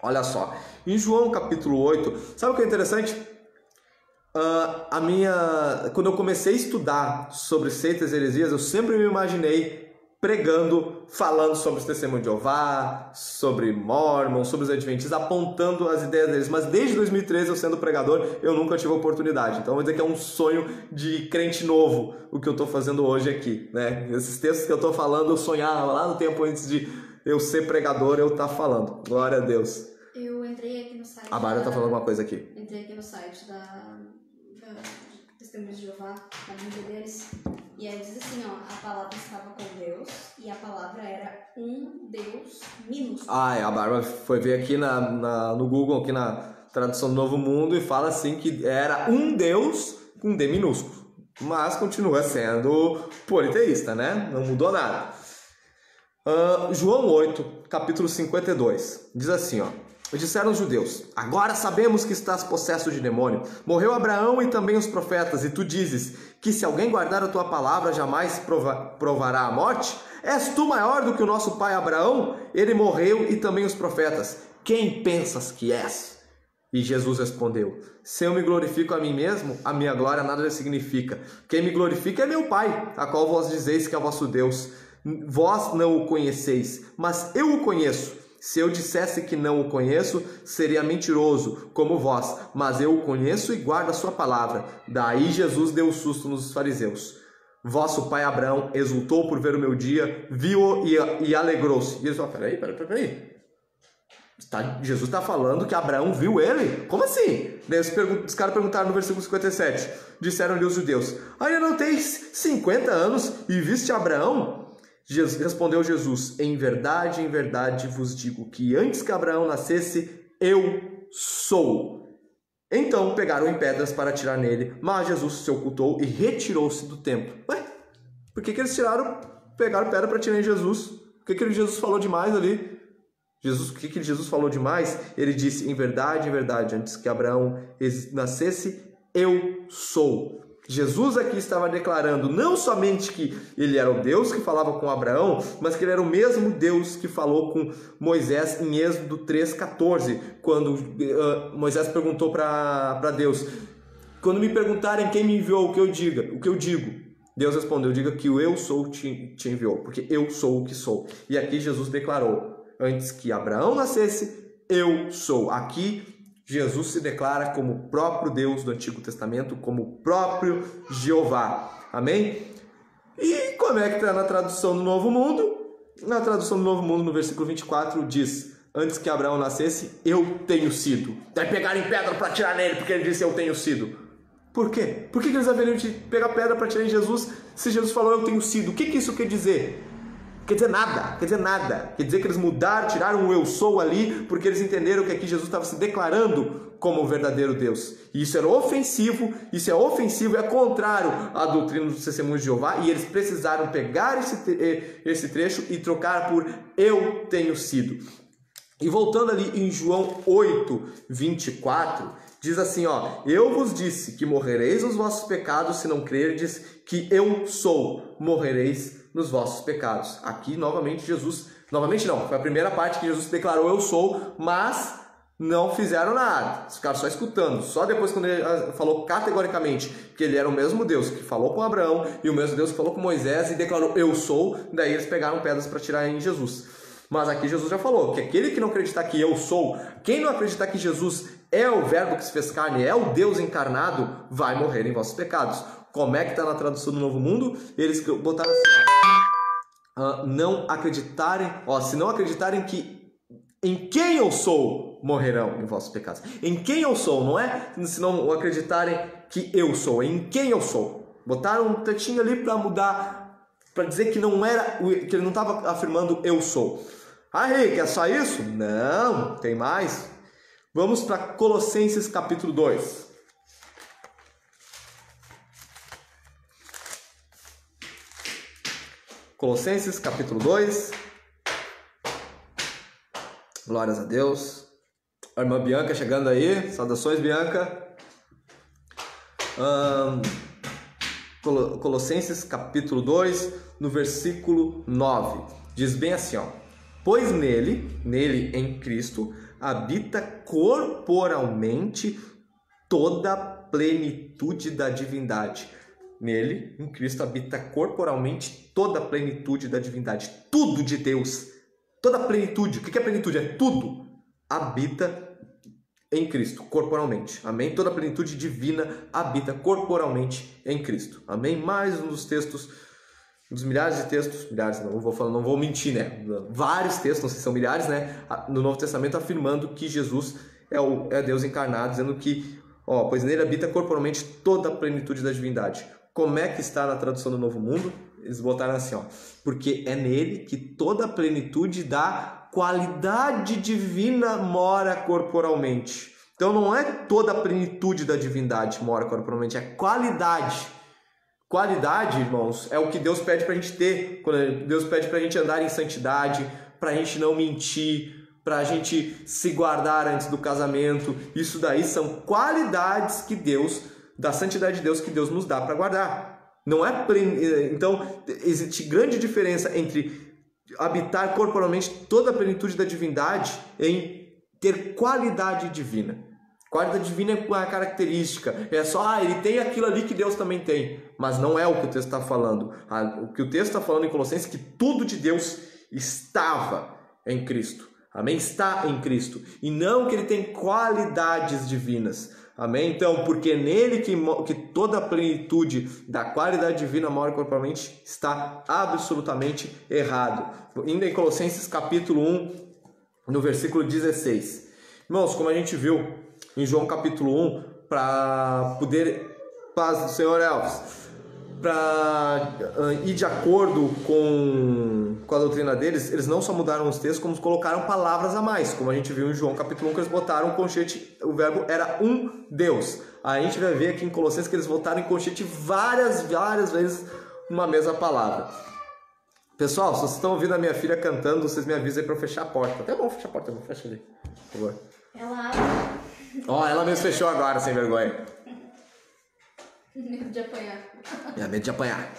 Olha só, em João capítulo 8, sabe o que é interessante? Quando eu comecei a estudar sobre seitas e heresias, eu sempre me imaginei pregando, falando sobre os testemunhos de Jeová, sobre Mormon, sobre os adventistas, apontando as ideias deles. Mas desde 2013, eu sendo pregador, eu nunca tive a oportunidade. Então, vou dizer que é um sonho de crente novo o que eu estou fazendo hoje aqui, né? Esses textos que eu estou falando, eu sonhava lá no tempo antes de eu ser pregador, eu estar falando. Glória a Deus. Eu entrei aqui no site. A Bárbara está falando uma coisa aqui. Entrei aqui no site da Testemunhos de Jeová, da mídia deles. E aí diz assim, ó, a palavra estava com Deus e a palavra era um Deus minúsculo. A Bárbara foi ver aqui no Google, aqui na tradução do Novo Mundo, e fala assim que era um Deus com D minúsculo. Mas continua sendo politeísta, né? Não mudou nada. João 8, capítulo 52, diz assim, ó. Disseram os judeus: agora sabemos que estás possesso de demônio. Morreu Abraão e também os profetas, e tu dizes que se alguém guardar a tua palavra jamais provará a morte? És tu maior do que o nosso pai Abraão? Ele morreu e também os profetas. Quem pensas que és? E Jesus respondeu: se eu me glorifico a mim mesmo, a minha glória nada significa. Quem me glorifica é meu Pai, a qual vós dizeis que é vosso Deus. Vós não o conheceis, mas eu o conheço. Se eu dissesse que não o conheço, seria mentiroso, como vós, mas eu o conheço e guardo a sua palavra. Daí Jesus deu um susto nos fariseus. Vosso pai Abraão exultou por ver o meu dia, viu-o e alegrou-se. E eles falaram: peraí. Jesus está falando que Abraão viu ele? Como assim? Daí os caras perguntaram no versículo 57. Disseram-lhe os judeus: ainda não tens 50 anos e viste Abraão? Respondeu Jesus: em verdade vos digo que antes que Abraão nascesse, eu sou. Então pegaram em pedras para atirar nele, mas Jesus se ocultou e retirou-se do templo. Ué, por que eles pegaram pedra para atirar em Jesus? O que Jesus falou demais ali? O que Jesus falou demais? Ele disse, em verdade, antes que Abraão nascesse, eu sou. Jesus aqui estava declarando não somente que ele era o Deus que falava com Abraão, mas que ele era o mesmo Deus que falou com Moisés em Êxodo 3,14, quando Moisés perguntou para Deus, quando me perguntarem quem me enviou, o que eu digo? Deus respondeu, diga que o eu sou te enviou, porque eu sou o que sou. E aqui Jesus declarou, antes que Abraão nascesse, eu sou. Aqui Jesus se declara como o próprio Deus do Antigo Testamento, como o próprio Jeová. Amém? E como é que está na tradução do Novo Mundo? Na tradução do Novo Mundo, no versículo 24, diz, antes que Abraão nascesse, eu tenho sido. Vai pegar em pedra para atirar nele, porque ele disse eu tenho sido. Por quê? Por que eles haveriam de pegar pedra para atirar em Jesus, se Jesus falou eu tenho sido? O que isso quer dizer? Quer dizer nada. Quer dizer que eles mudaram, tiraram o eu sou ali, porque eles entenderam que aqui Jesus estava se declarando como o verdadeiro Deus. E isso era ofensivo, é contrário à doutrina dos testemunhos de Jeová, e eles precisaram pegar esse trecho e trocar por eu tenho sido. E voltando ali em João 8, 24, diz assim, eu vos disse que morrereis nos vossos pecados se não crerdes que eu sou, morrereis nos vossos pecados. Aqui, novamente, foi a primeira parte que Jesus declarou eu sou, mas não fizeram nada, ficaram só escutando. Só depois, quando ele falou categoricamente que ele era o mesmo Deus que falou com Abraão e o mesmo Deus que falou com Moisés e declarou eu sou, daí eles pegaram pedras para tirar em Jesus. Mas aqui Jesus já falou que aquele que não acreditar que eu sou, quem não acreditar que Jesus é o verbo que se fez carne, é o Deus encarnado, vai morrer em vossos pecados. Como é que está na tradução do Novo Mundo? Eles botaram assim, não acreditarem, se não acreditarem que em quem eu sou, morrerão em vossos pecados. Em quem eu sou, não é se não acreditarem que eu sou, em quem eu sou. Botaram um textinho ali para mudar, para dizer que não era, que ele não estava afirmando eu sou. Rick, é só isso? Não, tem mais. Vamos para Colossenses capítulo 2. Colossenses capítulo 2. Glórias a Deus. A irmã Bianca chegando aí. Saudações, Bianca. Colossenses capítulo 2, no versículo 9. Diz bem assim, pois nele em Cristo, habita corporalmente toda a plenitude da divindade. Nele, em Cristo, habita corporalmente toda a plenitude da divindade. Tudo de Deus. Toda a plenitude. O que é plenitude? É tudo. Habita em Cristo, corporalmente. Amém? Toda a plenitude divina habita corporalmente em Cristo. Amém? Mais um dos textos, dos milhares de textos, não vou mentir, né? Vários textos, não sei se são milhares, né? No Novo Testamento afirmando que Jesus é Deus encarnado, dizendo que, pois nele habita corporalmente toda a plenitude da divindade. Como é que está na tradução do Novo Mundo? Eles botaram assim, porque é nele que toda a plenitude da qualidade divina mora corporalmente. Então não é toda a plenitude da divindade mora corporalmente, é qualidade. Qualidade, irmãos, é o que Deus pede para a gente ter. Quando Deus pede para a gente andar em santidade, para a gente não mentir, para a gente se guardar antes do casamento. Isso daí são qualidades que da santidade de Deus que Deus nos dá para guardar. Não é Então, existe grande diferença entre habitar corporalmente toda a plenitude da divindade em ter qualidade divina. Qualidade divina é uma característica. É só, ele tem aquilo ali que Deus também tem. Mas não é o que o texto está falando. O que o texto está falando em Colossenses é que tudo de Deus estava em Cristo. Amém? Está em Cristo. E não que ele tem qualidades divinas. Amém? Então, porque nele que toda a plenitude da qualidade divina mora corporalmente, está absolutamente errado. Ainda em Colossenses capítulo 1, no versículo 16. Irmãos, como a gente viu em João capítulo 1, para poder, paz do Senhor Elvis, para ir de acordo com a doutrina deles, eles não só mudaram os textos, como colocaram palavras a mais, como a gente viu em João capítulo 1, que eles botaram um conchete, o verbo era um Deus. Aí a gente vai ver aqui em Colossenses que eles botaram em conchete várias vezes uma mesma palavra. Pessoal, se vocês estão ouvindo a minha filha cantando, vocês me avisem para eu fechar a porta. Até bom fechar a porta, fecha ali, por favor. Ela abre. Ó, ela mesmo fechou agora, sem vergonha. Medo de apanhar. É, medo de apanhar.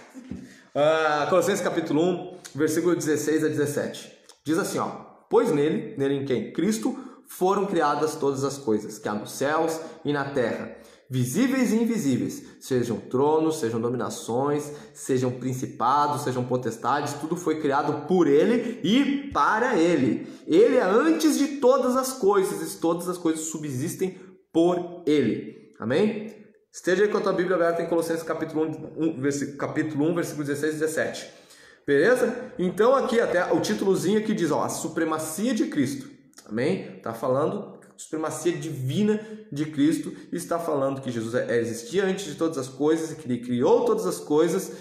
Colossenses capítulo 1, versículo 16 a 17. Diz assim, ó. Pois nele em quem? Cristo, foram criadas todas as coisas, que há nos céus e na terra, visíveis e invisíveis, sejam tronos, sejam dominações, sejam principados, sejam potestades, tudo foi criado por Ele e para Ele. Ele é antes de todas as coisas, e todas as coisas subsistem por Ele. Amém? Esteja aí com a tua Bíblia aberta em Colossenses capítulo 1, versículo 16 e 17. Beleza? Então aqui até o títulozinho aqui diz, ó, a supremacia de Cristo. Amém? Está falando supremacia divina de Cristo, e está falando que Jesus existia antes de todas as coisas, e que Ele criou todas as coisas,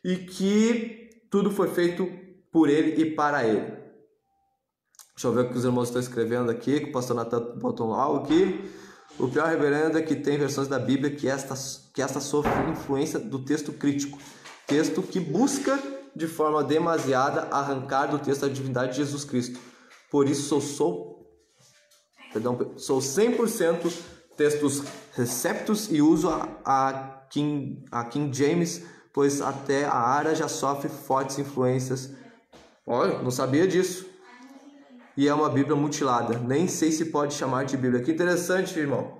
e que tudo foi feito por Ele e para Ele. Deixa eu ver o que os irmãos estão escrevendo aqui, que o pastor Natan botou algo aqui. O pior, reverendo, é que tem versões da Bíblia que esta sofre influência do texto crítico, texto que busca de forma demasiada arrancar do texto a divindade de Jesus Cristo. Por isso sou 100% textos receptos e uso a King James, pois até a Ara já sofre fortes influências. Olha, não sabia disso. E é uma Bíblia mutilada. Nem sei se pode chamar de Bíblia. Que interessante, irmão.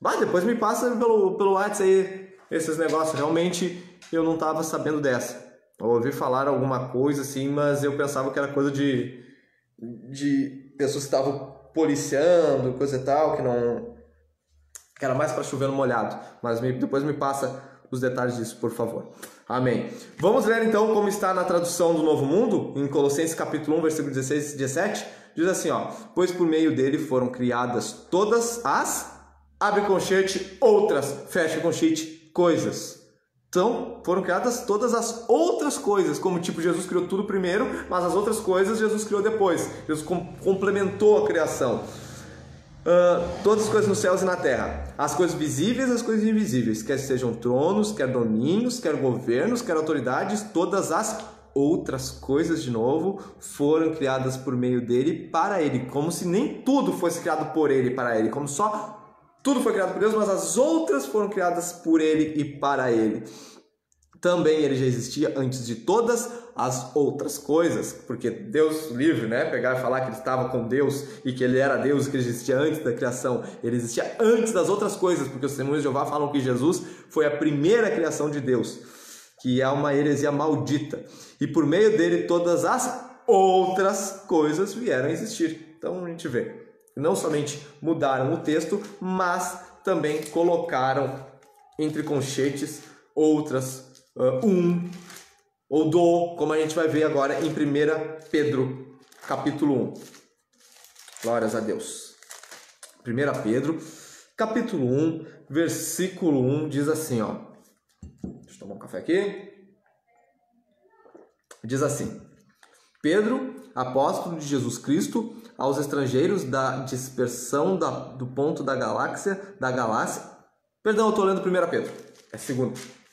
Mas depois me passa pelo WhatsApp aí esses negócios. Realmente eu não estava sabendo dessa. Eu ouvi falar alguma coisa assim, mas eu pensava que era coisa de pessoas que estavam policiando, coisa e tal, que era mais para chover no molhado. Mas depois me passa os detalhes disso, por favor. Amém. Vamos ler então como está na tradução do Novo Mundo, em Colossenses capítulo 1, versículo 16 e 17. Diz assim, ó. Pois por meio dele foram criadas todas as, abre conchete, outras, fecha conchete, coisas. Então, foram criadas todas as outras coisas, como tipo, Jesus criou tudo primeiro, mas as outras coisas Jesus criou depois. Jesus complementou a criação. Todas as coisas nos céus e na terra, as coisas visíveis e as coisas invisíveis, quer sejam tronos, quer domínios, quer governos, quer autoridades, todas as outras coisas, de novo, foram criadas por meio dele, para ele, como se nem tudo fosse criado por ele e para ele, como só tudo foi criado por Deus, mas as outras foram criadas por ele e para ele. Também ele já existia antes de todas as outras coisas, porque Deus livre, né? Pegar e falar que ele estava com Deus e que ele era Deus, que ele existia antes da criação. Ele existia antes das outras coisas, porque os testemunhos de Jeová falam que Jesus foi a primeira criação de Deus, que é uma heresia maldita. E por meio dele todas as outras coisas vieram a existir. Então a gente vê, não somente mudaram o texto, mas também colocaram entre conchetes outras, ou do, como a gente vai ver agora em 1 Pedro, capítulo 1. Glórias a Deus. 1 Pedro, capítulo 1, versículo 1, diz assim, ó. Deixa eu tomar um café aqui. Diz assim: Pedro, apóstolo de Jesus Cristo, aos estrangeiros da dispersão do ponto da Galácia. Perdão, eu estou lendo 1 Pedro, é 2.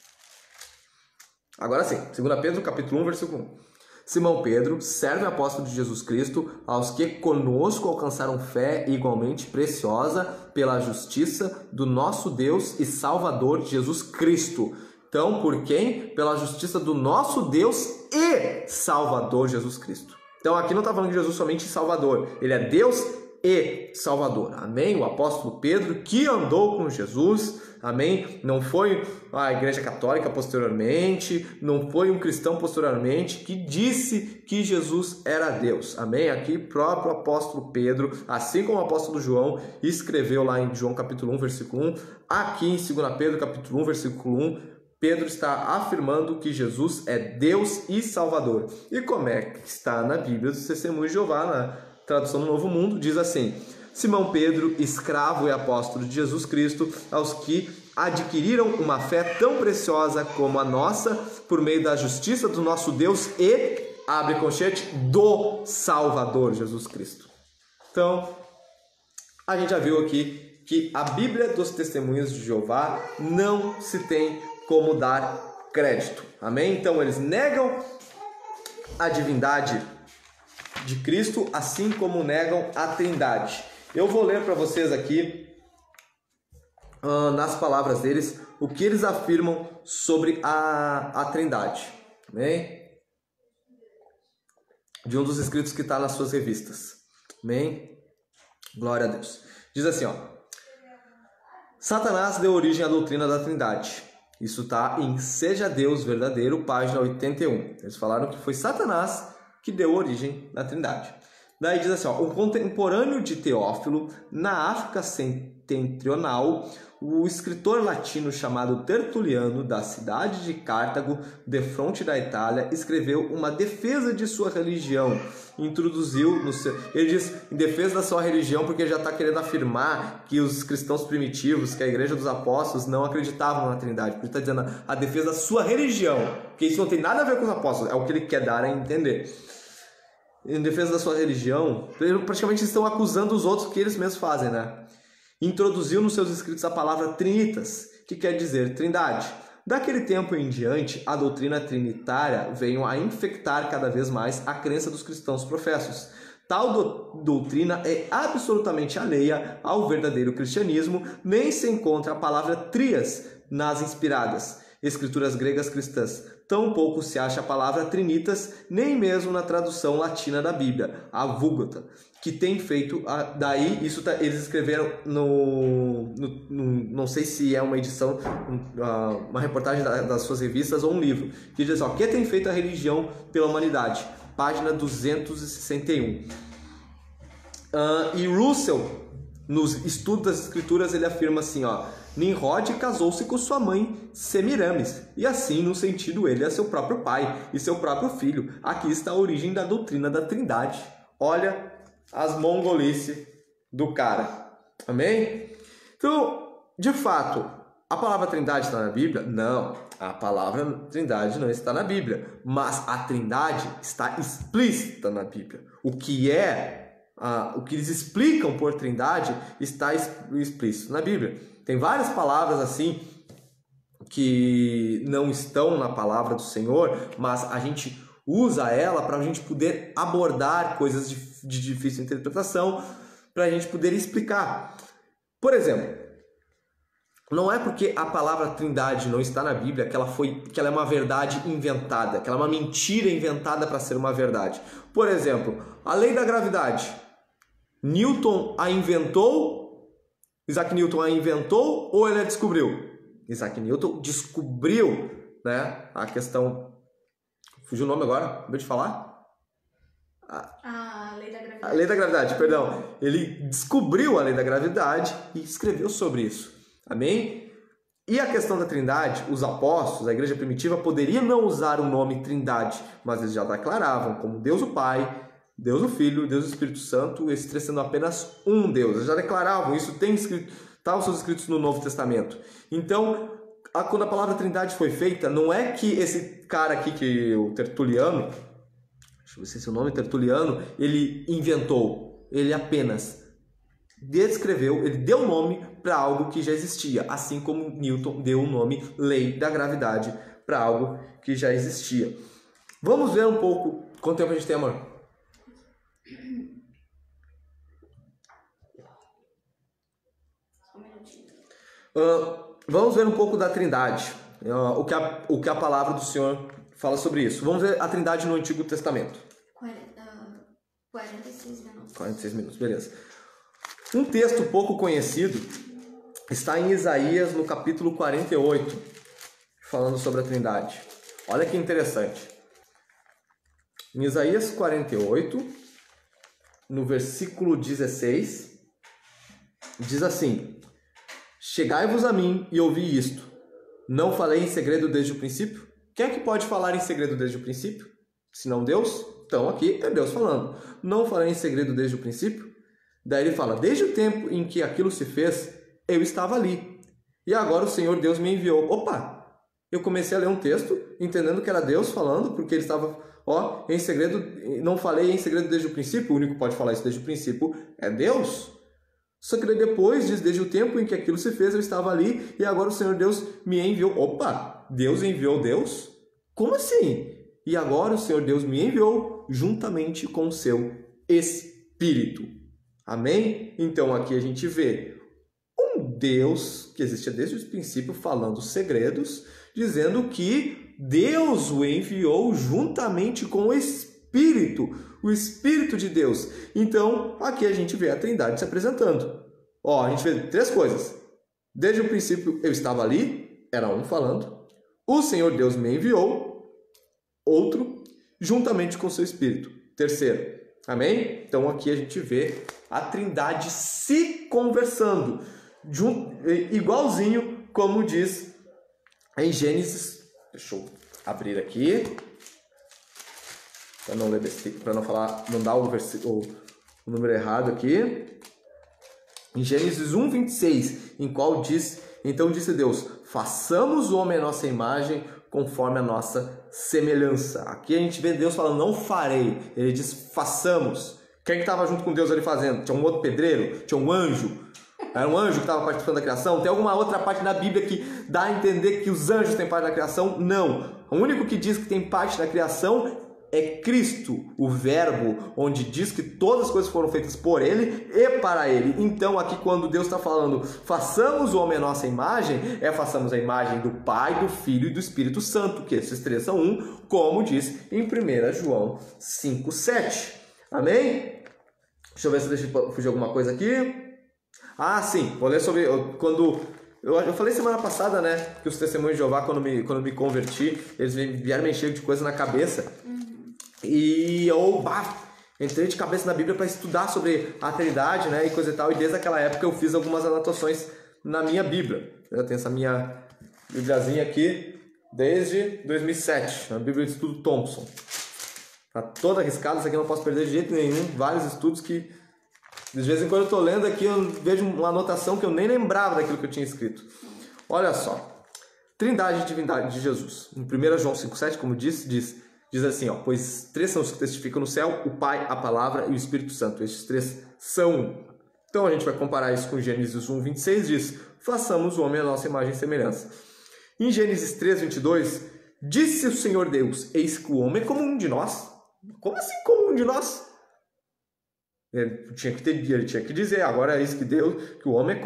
Agora sim, 2 Pedro, capítulo 1, versículo 1. Simão Pedro, servo e apóstolo de Jesus Cristo, aos que conosco alcançaram fé igualmente preciosa pela justiça do nosso Deus e Salvador Jesus Cristo. Então, por quem? Pela justiça do nosso Deus e Salvador Jesus Cristo. Então, aqui não está falando de Jesus somente Salvador. Ele é Deus e Salvador. Amém? O apóstolo Pedro, que andou com Jesus, amém? Não foi a igreja católica posteriormente, não foi um cristão posteriormente, que disse que Jesus era Deus. Amém? Aqui, próprio apóstolo Pedro, assim como o apóstolo João, escreveu lá em João capítulo 1, versículo 1. Aqui em 2 Pedro, capítulo 1, versículo 1, Pedro está afirmando que Jesus é Deus e Salvador. E como é que está na Bíblia dos Testemunhos de Jeová, na tradução do Novo Mundo, diz assim: Simão Pedro, escravo e apóstolo de Jesus Cristo, aos que adquiriram uma fé tão preciosa como a nossa, por meio da justiça do nosso Deus e, abre conchete, do Salvador Jesus Cristo. Então, a gente já viu aqui que a Bíblia dos Testemunhos de Jeová não se tem como dar crédito. Amém? Então, eles negam a divindade de Cristo, assim como negam a Trindade. Eu vou ler para vocês aqui, nas palavras deles, o que eles afirmam sobre a Trindade. Amém? De um dos escritos que está nas suas revistas. Amém? Glória a Deus. Diz assim, ó. Satanás deu origem à doutrina da Trindade. Isso está em Seja Deus Verdadeiro, página 81. Eles falaram que foi Satanás que deu origem à Trindade. Daí diz assim, ó, um contemporâneo de Teófilo, na África Setentrional, o escritor latino chamado Tertuliano, da cidade de Cartago, defronte da Itália, escreveu uma defesa de sua religião. Introduziu no seu... Ele diz em defesa da sua religião porque já está querendo afirmar que os cristãos primitivos, que a igreja dos apóstolos não acreditavam na Trindade. Ele está dizendo a defesa da sua religião, que isso não tem nada a ver com os apóstolos, é o que ele quer dar a entender. Em defesa da sua religião, praticamente estão acusando os outros que eles mesmos fazem, né? Introduziu nos seus escritos a palavra trinitas, que quer dizer trindade. Daquele tempo em diante, a doutrina trinitária veio a infectar cada vez mais a crença dos cristãos professos. Tal doutrina é absolutamente alheia ao verdadeiro cristianismo, nem se encontra a palavra trias nas inspiradas escrituras gregas cristãs. Tampouco se acha a palavra trinitas, nem mesmo na tradução latina da Bíblia, a Vulgata, que tem feito, daí isso eles escreveram não sei se é uma edição, uma reportagem das suas revistas ou um livro, que diz, ó, que tem feito a religião pela humanidade, página 261. E Russell, nos estudos das escrituras, ele afirma assim, ó, Nimrod casou-se com sua mãe Semiramis, e assim, no sentido, ele é seu próprio pai e seu próprio filho. Aqui está a origem da doutrina da Trindade. Olha as mongolices do cara. Amém? Então, de fato, a palavra Trindade está na Bíblia? Não, a palavra Trindade não está na Bíblia, mas a Trindade está explícita na Bíblia. O que eles explicam por Trindade está explícito na Bíblia. Tem várias palavras assim que não estão na palavra do Senhor, mas a gente usa ela para a gente poder abordar coisas de difícil interpretação, para a gente poder explicar. Por exemplo, não é porque a palavra Trindade não está na Bíblia que ela é uma verdade inventada, que ela é uma mentira inventada para ser uma verdade. Por exemplo, a lei da gravidade. Newton a inventou? Isaac Newton a inventou ou ele a descobriu? Isaac Newton descobriu, né, a questão... Fugiu o nome agora? Acabei de falar? A lei da gravidade. A lei da gravidade, perdão. Ele descobriu a lei da gravidade e escreveu sobre isso. Amém? E a questão da Trindade, os apóstolos, a igreja primitiva, poderiam não usar o nome Trindade, mas eles já declaravam como Deus o Pai, Deus o Filho, Deus o Espírito Santo, esses três sendo apenas um Deus. Eles já declaravam, isso tem escrito, está os seus escritos no Novo Testamento. Então, quando a palavra Trindade foi feita, não é que esse cara aqui, que o Tertuliano, deixa eu ver se esse é o nome, Tertuliano, ele inventou, ele apenas descreveu, ele deu nome para algo que já existia, assim como Newton deu o nome Lei da Gravidade para algo que já existia. Vamos ver um pouco, quanto tempo a gente tem, amor? Vamos ver um pouco da Trindade, o que a palavra do Senhor fala sobre isso. Vamos ver a Trindade no Antigo Testamento. 46 minutos. 46 minutos, beleza. Um texto pouco conhecido está em Isaías, no capítulo 48, falando sobre a Trindade. Olha que interessante. Em Isaías 48, no versículo 16, diz assim: Chegai-vos a mim e ouvi isto. Não falei em segredo desde o princípio? Quem é que pode falar em segredo desde o princípio? Se não Deus? Então aqui é Deus falando. Não falei em segredo desde o princípio? Daí ele fala, desde o tempo em que aquilo se fez, eu estava ali. E agora o Senhor Deus me enviou. Opa! Eu comecei a ler um texto, entendendo que era Deus falando, porque ele estava, em segredo, não falei em segredo desde o princípio, o único que pode falar isso desde o princípio é Deus. Só que depois diz, desde o tempo em que aquilo se fez, eu estava ali, e agora o Senhor Deus me enviou. Opa! Deus enviou Deus? Como assim? e agora o Senhor Deus me enviou juntamente com o seu Espírito. Amém? Então aqui a gente vê um Deus que existia desde o princípio falando segredos, dizendo que Deus o enviou juntamente com o Espírito de Deus. Então aqui a gente vê a Trindade se apresentando. A gente vê três coisas. Desde o princípio eu estava ali, era um falando. O Senhor Deus me enviou, outro, juntamente com o seu Espírito. Terceiro. Amém? Então aqui a gente vê a Trindade se conversando, igualzinho como diz em Gênesis. Deixa eu abrir aqui para não ler para não falar, não dar o número errado aqui. Em Gênesis 1:26, em qual diz: então disse Deus, façamos o homem à nossa imagem, conforme a nossa semelhança. Aqui a gente vê Deus falando, não farei. Ele diz, façamos. Quem estava junto com Deus ali fazendo? Tinha um outro pedreiro? Tinha um anjo? Era um anjo que estava participando da criação? Tem alguma outra parte da Bíblia que dá a entender que os anjos têm parte da criação? Não. O único que diz que tem parte da criação é Cristo, o Verbo, onde diz que todas as coisas foram feitas por Ele e para Ele. Então aqui quando Deus está falando, façamos o homem à nossa imagem, façamos a imagem do Pai, do Filho e do Espírito Santo, que esses três são um, como diz em 1 João 5:7. Amém? Deixa eu ver se deixa eu fugir alguma coisa aqui. Sim, vou ler sobre... Eu falei semana passada, né, que os testemunhos de Jeová, quando me converti, eles vieram me encher de coisa na cabeça. E eu entrei de cabeça na Bíblia para estudar sobre a Trindade, né, e coisa e tal. E desde aquela época eu fiz algumas anotações na minha Bíblia. Eu tenho essa minha bibliazinha aqui desde 2007, a Bíblia de Estudo Thompson. Tá toda arriscada, isso aqui eu não posso perder de jeito nenhum. Vários estudos que, de vez em quando eu estou lendo aqui, eu vejo uma anotação que eu nem lembrava daquilo que eu tinha escrito. Olha só, Trindade e Divindade de Jesus. Em 1 João 5,7, como diz assim, pois três são os que testificam no céu, o Pai, a Palavra e o Espírito Santo. Estes três são um. Então a gente vai comparar isso com Gênesis 1:26, diz, façamos o homem à nossa imagem e semelhança. Em Gênesis 3:22, disse o Senhor Deus, eis que o homem é como um de nós. Como assim como um de nós? Ele tinha que dizer, agora é isso que Deus, que o homem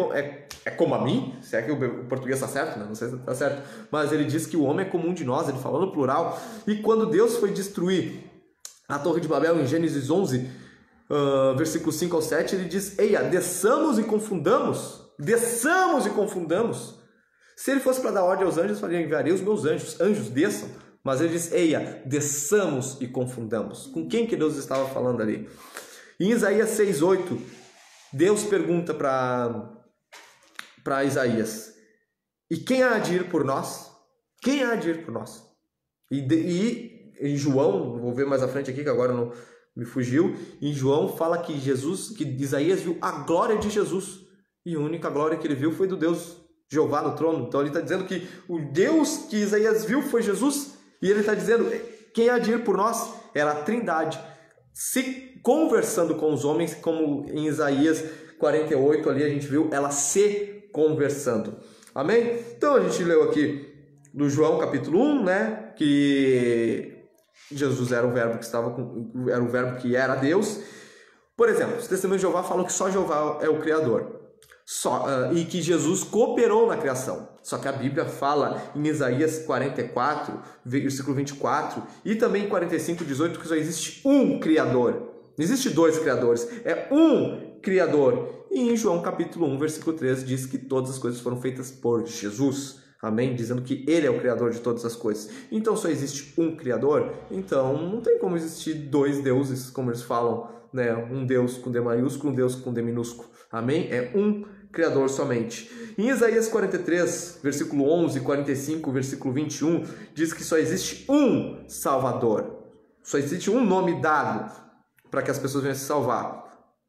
é como a mim, se é que o português está certo, né? Não sei se está certo, mas ele diz que o homem é como um de nós, ele falou no plural. E quando Deus foi destruir a Torre de Babel, em Gênesis 11, versículo 5 ao 7, ele diz, eia, desçamos e confundamos. Se ele fosse para dar ordem aos anjos, eu enviarei os meus anjos desçam. Mas ele diz, eia, desçamos e confundamos. Com quem que Deus estava falando ali? Em Isaías 6:8, Deus pergunta para Isaías, e quem há de ir por nós? Quem há de ir por nós? E em João, vou ver mais à frente aqui, que agora não me fugiu, em João fala que Isaías viu a glória de Jesus, e a única glória que ele viu foi do Deus Jeová no trono. Então ele está dizendo que o Deus que Isaías viu foi Jesus, e ele está dizendo, quem há de ir por nós? Era a Trindade, se conversando com os homens, como em Isaías 48, ali a gente viu ela se conversando. Amém? Então a gente leu aqui do João capítulo 1, né, que Jesus era o verbo era o verbo que era Deus. Por exemplo, os testemunhos de Jeová falam que só Jeová é o Criador. E que Jesus cooperou na criação. Só que a Bíblia fala em Isaías 44, versículo 24, e também em 45:18, que só existe um Criador. Não existe dois Criadores, é um Criador. E em João capítulo 1, versículo 13, diz que todas as coisas foram feitas por Jesus. Amém? Dizendo que Ele é o Criador de todas as coisas. Então só existe um Criador, então não tem como existir dois deuses, como eles falam, né? Um Deus com D maiúsculo, um Deus com D minúsculo. Amém? É um Criador somente. Em Isaías 43, versículo 11, 45, versículo 21, diz que só existe um Salvador. Só existe um nome dado para que as pessoas venham se salvar.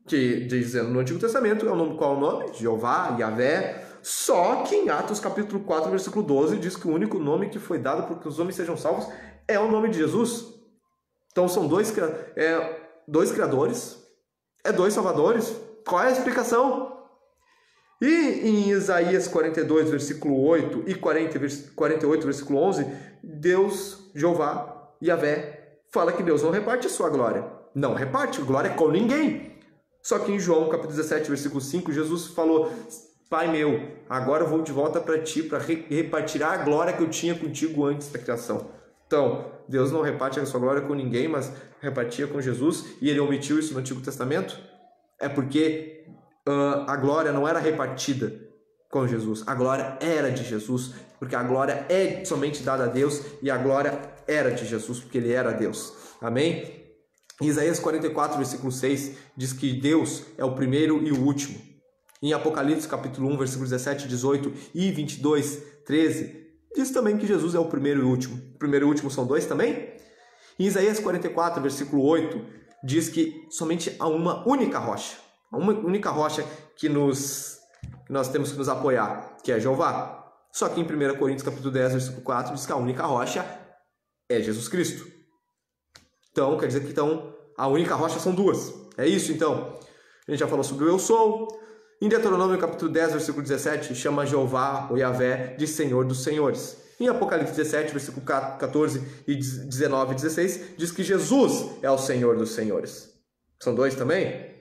Que, dizendo no Antigo Testamento, qual é o nome? Jeová, Yahvé. Só que em Atos capítulo 4, versículo 12, diz que o único nome que foi dado para que os homens sejam salvos é o nome de Jesus. Então são dois criadores, dois salvadores. Qual é a explicação? E em Isaías 42, versículo 8 e 48, versículo 11, Deus, Jeová, Yahvé, fala que Deus não reparte a sua glória. Não reparte glória com ninguém. Só que em João, capítulo 17, versículo 5, Jesus falou: Pai meu, agora eu vou de volta para ti, para repartir a glória que eu tinha contigo antes da criação. Então, Deus não reparte a sua glória com ninguém, mas repartia com Jesus, e ele omitiu isso no Antigo Testamento? É porque a glória não era repartida com Jesus. A glória era de Jesus, porque a glória é somente dada a Deus, e a glória era de Jesus, porque ele era Deus. Amém? Isaías 44, versículo 6, diz que Deus é o primeiro e o último. Em Apocalipse, capítulo 1, versículos 17, 18 e 22, 13, diz também que Jesus é o primeiro e o último. O primeiro e o último são dois também? Em Isaías 44, versículo 8, diz que somente há uma única rocha. Uma única rocha que nós temos que nos apoiar, que é Jeová. Só que em 1 Coríntios, capítulo 10, versículo 4, diz que a única rocha é Jesus Cristo. Então, quer dizer que a única rocha são duas. É isso, então. A gente já falou sobre o eu sou. Em Deuteronômio, capítulo 10, versículo 17, chama Jeová, ou Yahvé, de Senhor dos Senhores. Em Apocalipse 17, versículo 14 e 19 e 16, diz que Jesus é o Senhor dos Senhores. São dois também?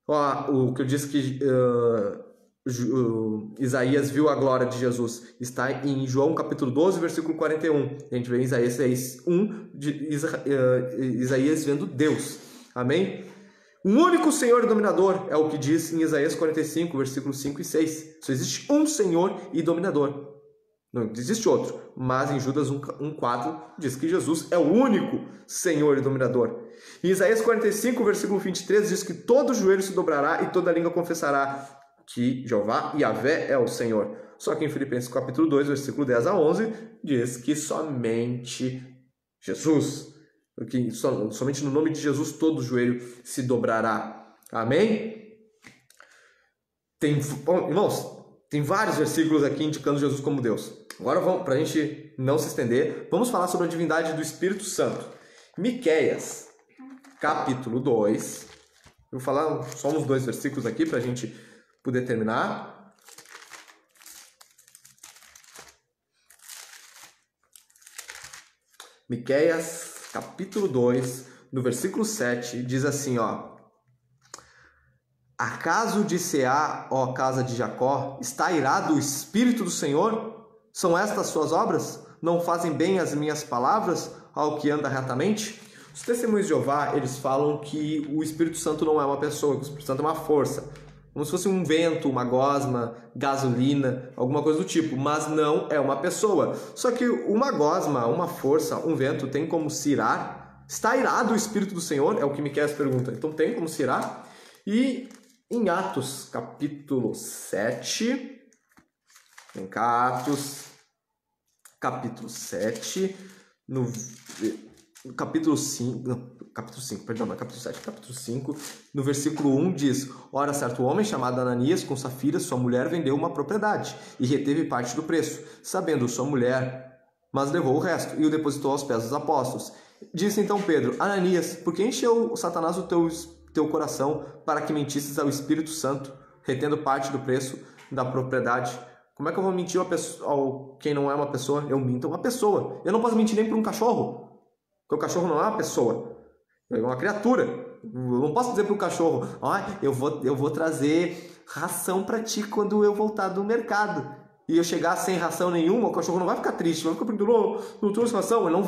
O que eu disse que Isaías viu a glória de Jesus está em João capítulo 12, versículo 41. A gente vê em Isaías 1, Isaías vendo Deus. Amém? Um único Senhor e dominador é o que diz em Isaías 45, versículos 5 e 6. Só existe um Senhor e dominador. Não existe outro. Mas em Judas 1,4 diz que Jesus é o único Senhor e dominador. Em Isaías 45, versículo 23 diz que todo joelho se dobrará e toda língua confessará que Jeová e Yahvé é o Senhor. Só que em Filipenses capítulo 2, versículo 10 a 11 diz que somente Jesus, que somente no nome de Jesus todo joelho se dobrará. Amém? Irmãos, tem vários versículos aqui indicando Jesus como Deus. Agora, para a gente não se estender, vamos falar sobre a divindade do Espírito Santo. Miqueias, capítulo 2. Eu vou falar só uns 2 versículos aqui para a gente poder terminar. Miqueias, capítulo 2, no versículo 7, diz assim, ó: Acaso dir-se-á, ó casa de Jacó, está irado o Espírito do Senhor? São estas suas obras? Não fazem bem as minhas palavras ao que anda retamente? Os testemunhos de Jeová, eles falam que o Espírito Santo não é uma pessoa, que o Espírito Santo é uma força. Como se fosse um vento, uma gosma, gasolina, alguma coisa do tipo, mas não é uma pessoa. Só que uma gosma, uma força, um vento tem como se irar? Está irado o Espírito do Senhor? É o que Miqueias pergunta. Então tem como se irar? E em Atos, capítulo 7, capítulo 7, no capítulo 5, capítulo 5, no versículo 1 diz: Ora, certo homem chamado Ananias, com Safira, sua mulher, vendeu uma propriedade e reteve parte do preço, sabendo sua mulher, mas levou o resto e o depositou aos pés dos apóstolos. Disse então Pedro: Ananias, por que encheu Satanás o teu coração para que mentisses ao Espírito Santo, retendo parte do preço da propriedade? Como é que eu vou mentir ao quem não é uma pessoa? Eu minto a uma pessoa. Eu não posso mentir nem para um cachorro, porque o cachorro não é uma pessoa, é uma criatura. Eu não posso dizer para o cachorro: eu vou trazer ração para ti quando eu voltar do mercado. E eu chegar sem ração nenhuma, o cachorro não vai ficar triste, vai ficar pensando: não trouxe ração. Ele não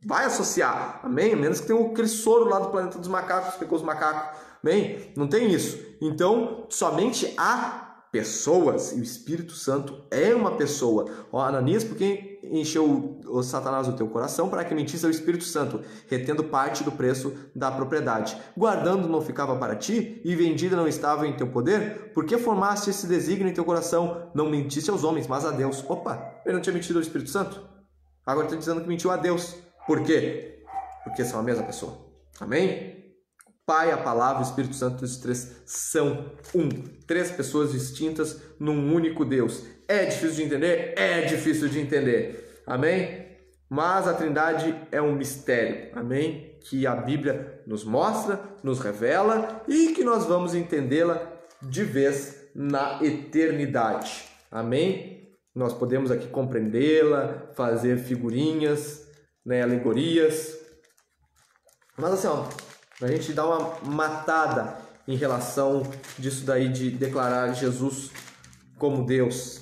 vai associar, amém? A menos que tenha aquele soro lá do planeta dos macacos, pegou os macacos, amém? Não tem isso. Então, somente há pessoas, e o Espírito Santo é uma pessoa. Ananias, porque encheu o Satanás o teu coração para que mentisse ao Espírito Santo, retendo parte do preço da propriedade. Guardando não ficava para ti, e vendida não estava em teu poder? Por que formaste esse desígnio em teu coração? Não mentiste aos homens, mas a Deus. Opa, ele não tinha mentido ao Espírito Santo? Agora está dizendo que mentiu a Deus. Por quê? Porque são a mesma pessoa. Amém? Pai, a palavra, o Espírito Santo, os três são um. 3 pessoas distintas num único Deus. É difícil de entender? É difícil de entender. Amém? Mas a Trindade é um mistério. Amém? Que a Bíblia nos mostra, nos revela e que nós vamos entendê-la de vez na eternidade. Amém? Nós podemos aqui compreendê-la, fazer figurinhas, né, alegorias. Mas assim, ó, a gente dá uma matada em relação disso daí de declarar Jesus como Deus.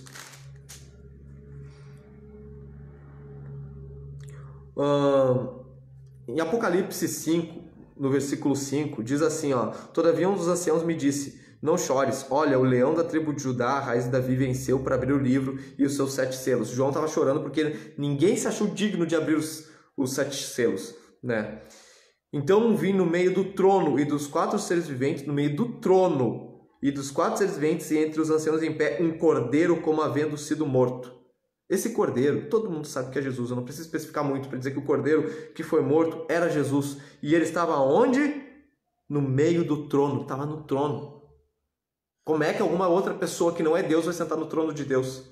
Em Apocalipse 5, no versículo 5, diz assim, ó: todavia um dos anciãos me disse: não chores, olha, o leão da tribo de Judá, a raiz de Davi, venceu para abrir o livro e os seus 7 selos. João estava chorando porque ninguém se achou digno de abrir os 7 selos, né? Então vi no meio do trono e dos 4 seres viventes, no meio do trono e dos 4 seres viventes e entre os anciãos em pé, um cordeiro como havendo sido morto. Esse cordeiro, todo mundo sabe que é Jesus, eu não preciso especificar muito para dizer que o cordeiro que foi morto era Jesus. E ele estava onde? No meio do trono, estava no trono. Como é que alguma outra pessoa que não é Deus vai sentar no trono de Deus?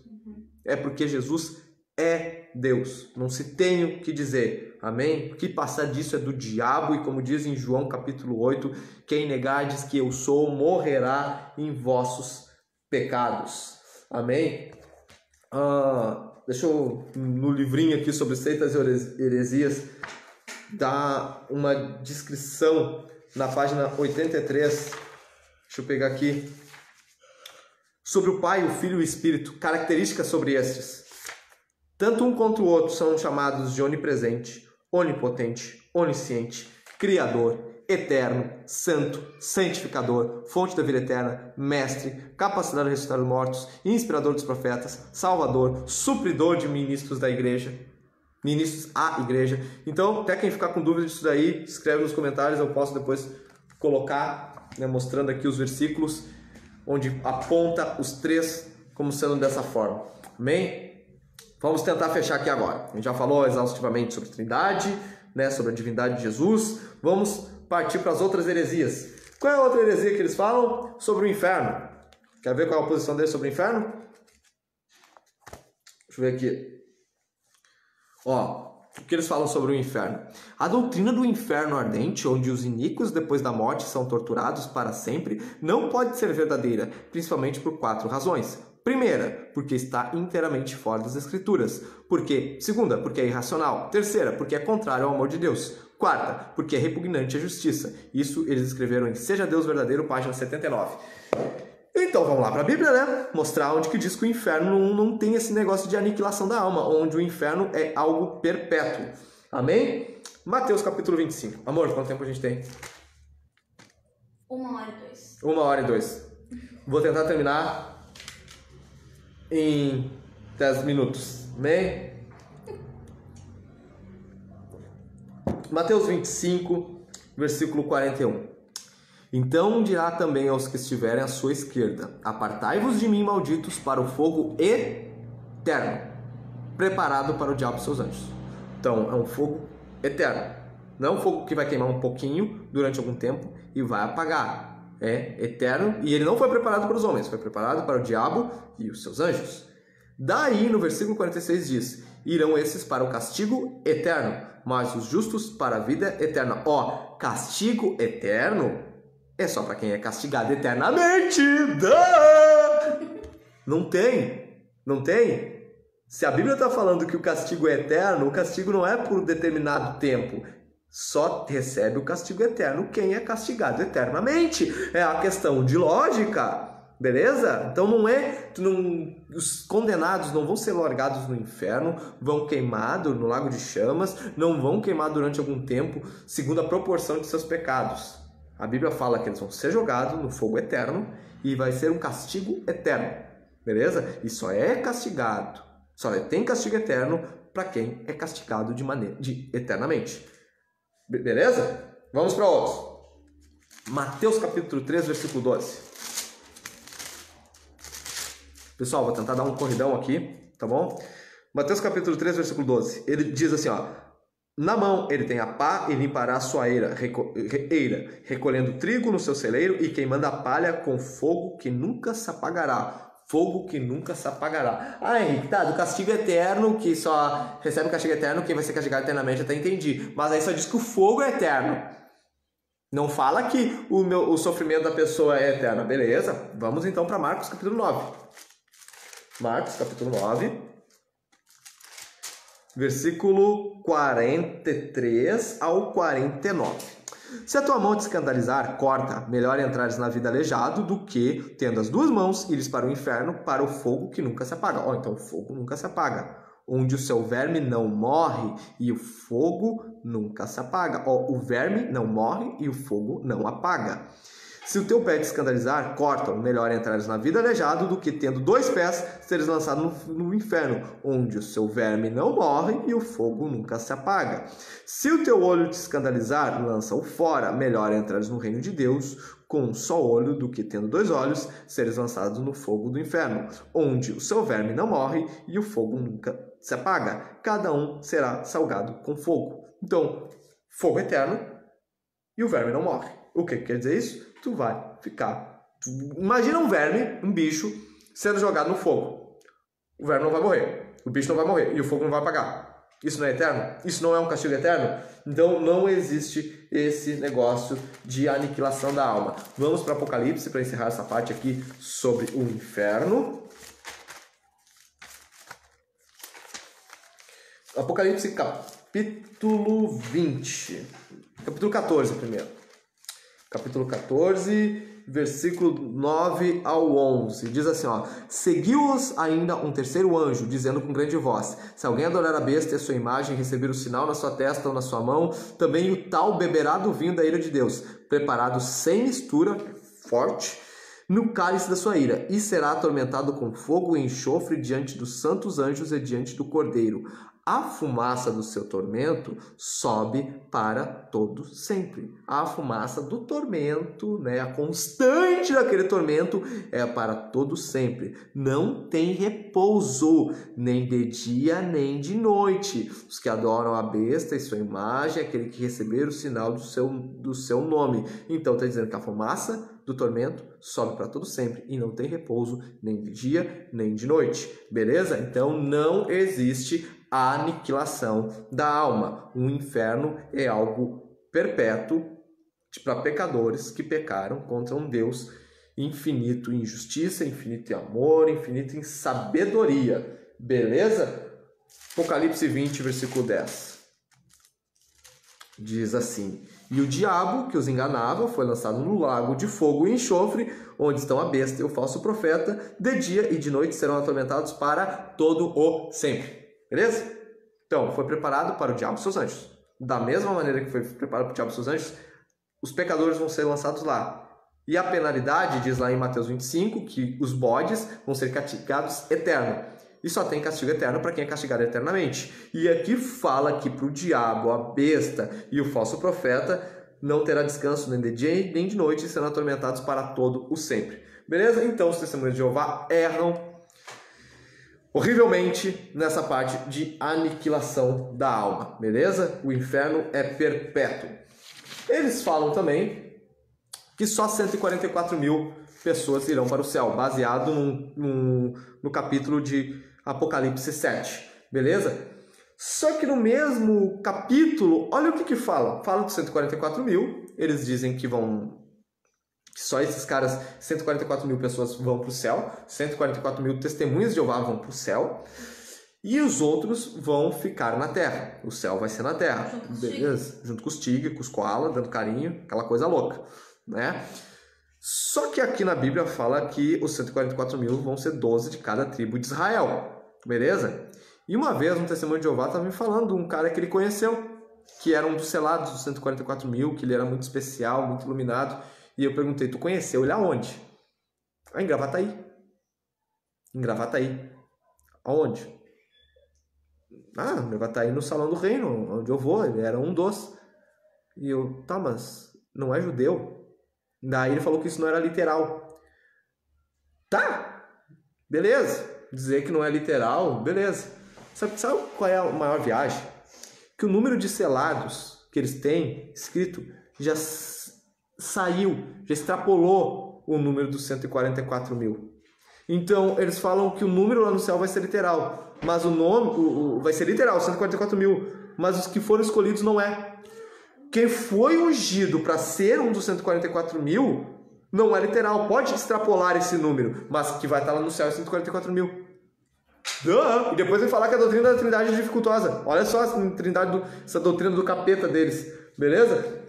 É porque Jesus é Deus, não se tem o que dizer, amém? O que passar disso é do diabo, e como diz em João capítulo 8, quem negardes que eu sou, morrerá em vossos pecados, amém? Deixa eu, no livrinho aqui sobre seitas e heresias, dar uma descrição na página 83, deixa eu pegar aqui, sobre o Pai, o Filho e o Espírito, características sobre estes. Tanto um quanto o outro são chamados de onipresente, onipotente, onisciente, criador, eterno, santo, santificador, fonte da vida eterna, mestre, capacidade de ressuscitar os mortos, inspirador dos profetas, salvador, supridor de ministros da igreja, ministros à igreja. Então, até quem ficar com dúvida disso daí, escreve nos comentários, eu posso depois colocar, né, mostrando aqui os versículos, onde aponta os 3 como sendo dessa forma. Amém? Vamos tentar fechar aqui agora. A gente já falou exaustivamente sobre a Trindade, né, sobre a divindade de Jesus. Vamos partir para as outras heresias. Qual é a outra heresia que eles falam? Sobre o inferno. Quer ver qual é a posição deles sobre o inferno? Deixa eu ver aqui. Ó, o que eles falam sobre o inferno? A doutrina do inferno ardente, onde os iníquos depois da morte são torturados para sempre, não pode ser verdadeira, principalmente por 4 razões. Primeira, porque está inteiramente fora das Escrituras. Segunda, porque é irracional. Terceira, porque é contrário ao amor de Deus. Quarta, porque é repugnante à justiça. Isso eles escreveram em Seja Deus Verdadeiro, página 79. Então vamos lá para a Bíblia, né? Mostrar onde que diz que o inferno não tem esse negócio de aniquilação da alma, onde o inferno é algo perpétuo. Amém? Mateus capítulo 25. Amor, quanto tempo a gente tem? 1 hora e 2. 1 hora e 2. Vou tentar terminar em 10 minutos. Amém? Mateus 25, versículo 41. Então dirá também aos que estiverem à sua esquerda: apartai-vos de mim, malditos, para o fogo eterno, preparado para o diabo e seus anjos. Então, é um fogo eterno. Não é um fogo que vai queimar um pouquinho durante algum tempo e vai apagar. É eterno, e ele não foi preparado para os homens, foi preparado para o diabo e os seus anjos. Daí, no versículo 46 diz: irão esses para o castigo eterno, mas os justos para a vida eterna. Ó, castigo eterno é só para quem é castigado eternamente. Não tem. Se a Bíblia está falando que o castigo é eterno, o castigo não é por determinado tempo. Só recebe o castigo eterno quem é castigado eternamente. É a questão de lógica. Beleza? Então os condenados não vão ser largados no inferno, vão queimados no lago de chamas, não vão queimar durante algum tempo, segundo a proporção de seus pecados. A Bíblia fala que eles vão ser jogados no fogo eterno e vai ser um castigo eterno. Beleza? E só é castigado, só tem castigo eterno para quem é castigado eternamente. Beleza? Vamos para outros. Mateus capítulo 3, versículo 12. Pessoal, vou tentar dar um corridão aqui, tá bom? Mateus capítulo 3, versículo 12. Ele diz assim, ó: na mão ele tem a pá e limpará a sua eira, recolhendo trigo no seu celeiro e queimando a palha com fogo que nunca se apagará. Fogo que nunca se apagará. Ah, Henrique, tá, do castigo eterno, que só recebe o castigo eterno quem vai ser castigado eternamente, até entendi. Mas aí só diz que o fogo é eterno. Não fala que o sofrimento da pessoa é eterno. Beleza, vamos então para Marcos capítulo 9. Marcos capítulo 9. versículo 43 ao 49. Se a tua mão te escandalizar, corta. Melhor entrares na vida aleijado do que, tendo as duas mãos, ires para o inferno, para o fogo que nunca se apaga. Então o fogo nunca se apaga. Onde o seu verme não morre e o fogo nunca se apaga. O verme não morre e o fogo não apaga. Se o teu pé te escandalizar, corta. Melhor entrares na vida aleijado do que, tendo 2 pés, seres lançado no inferno, onde o seu verme não morre e o fogo nunca se apaga. Se o teu olho te escandalizar, lança-o fora. Melhor entrares no reino de Deus com um só olho do que, tendo 2 olhos, seres lançados no fogo do inferno, onde o seu verme não morre e o fogo nunca se apaga. Cada um será salgado com fogo. Então, fogo eterno e o verme não morre. O que quer dizer isso? Tu vai ficar... Imagina um verme, um bicho, sendo jogado no fogo. O verme não vai morrer, o bicho não vai morrer e o fogo não vai apagar. Isso não é eterno? Isso não é um castigo eterno? Então não existe esse negócio de aniquilação da alma. Vamos para Apocalipse para encerrar essa parte aqui sobre o inferno. Apocalipse capítulo 20. Capítulo 14 primeiro. Capítulo 14, versículo 9 ao 11. Diz assim, seguiu-os ainda um terceiro anjo, dizendo com grande voz: se alguém adorar a besta e a sua imagem, receber o sinal na sua testa ou na sua mão, também o tal beberá do vinho da ira de Deus, preparado sem mistura, forte, no cálice da sua ira, e será atormentado com fogo e enxofre diante dos santos anjos e diante do Cordeiro. A fumaça do seu tormento sobe para todo sempre. A fumaça do tormento, a constante daquele tormento é para todo sempre. Não tem repouso, nem de dia, nem de noite. Os que adoram a besta e sua imagem, aquele que receber o sinal do seu nome. Então está dizendo que a fumaça do tormento sobe para todo sempre e não tem repouso nem de dia, nem de noite. Beleza? Então não existe a aniquilação da alma. Um inferno é algo perpétuo para pecadores que pecaram contra um Deus infinito em justiça, infinito em amor, infinito em sabedoria. Beleza? Apocalipse 20, versículo 10. Diz assim: e o diabo que os enganava foi lançado no lago de fogo e enxofre, onde estão a besta e o falso profeta. De dia e de noite serão atormentados para todo o sempre. Beleza? Então, foi preparado para o diabo e seus anjos. Da mesma maneira que foi preparado para o diabo e seus anjos, os pecadores vão ser lançados lá. E a penalidade, diz lá em Mateus 25, que os bodes vão ser castigados eterno. E só tem castigo eterno para quem é castigado eternamente. E aqui fala que para o diabo, a besta e o falso profeta não terá descanso nem de dia nem de noite e serão atormentados para todo o sempre. Beleza? Então, os testemunhos de Jeová erram horrivelmente nessa parte de aniquilação da alma, beleza? O inferno é perpétuo. Eles falam também que só 144 mil pessoas irão para o céu, baseado no capítulo de Apocalipse 7, beleza? Só que no mesmo capítulo, olha o que fala. Fala de 144 mil, eles dizem que só esses caras, 144 mil pessoas vão para o céu, 144 mil testemunhas de Jeová vão para o céu, e os outros vão ficar na terra. O céu vai ser na terra, beleza? Junto com os tigres, com os koalas, dando carinho, aquela coisa louca, né? Só que aqui na Bíblia fala que os 144 mil vão ser 12 de cada tribo de Israel, beleza? E uma vez um testemunho de Jeová estava me falando de um cara que ele conheceu, que era um dos selados dos 144 mil, que ele era muito especial, muito iluminado. E eu perguntei, tu conheceu ele aonde? Em Gravataí. Em Gravataí. Aonde? Em Gravataí, no Salão do Reino, onde eu vou. Ele era um dos. E eu, tá, mas não é judeu? Daí ele falou que isso não era literal. Tá, beleza. Dizer que não é literal, beleza. Sabe qual é a maior viagem? Que o número de selados que eles têm escrito já saiu, já extrapolou o número dos 144 mil. Então, eles falam que o número lá no céu vai ser literal, mas o nome vai ser literal, 144 mil, mas os que foram escolhidos não é. Quem foi ungido para ser um dos 144 mil não é literal, pode extrapolar esse número, mas que vai estar lá no céu é 144 mil. E depois vem falar que a doutrina da Trindade é dificultosa. Olha só essa doutrina do capeta deles. Beleza?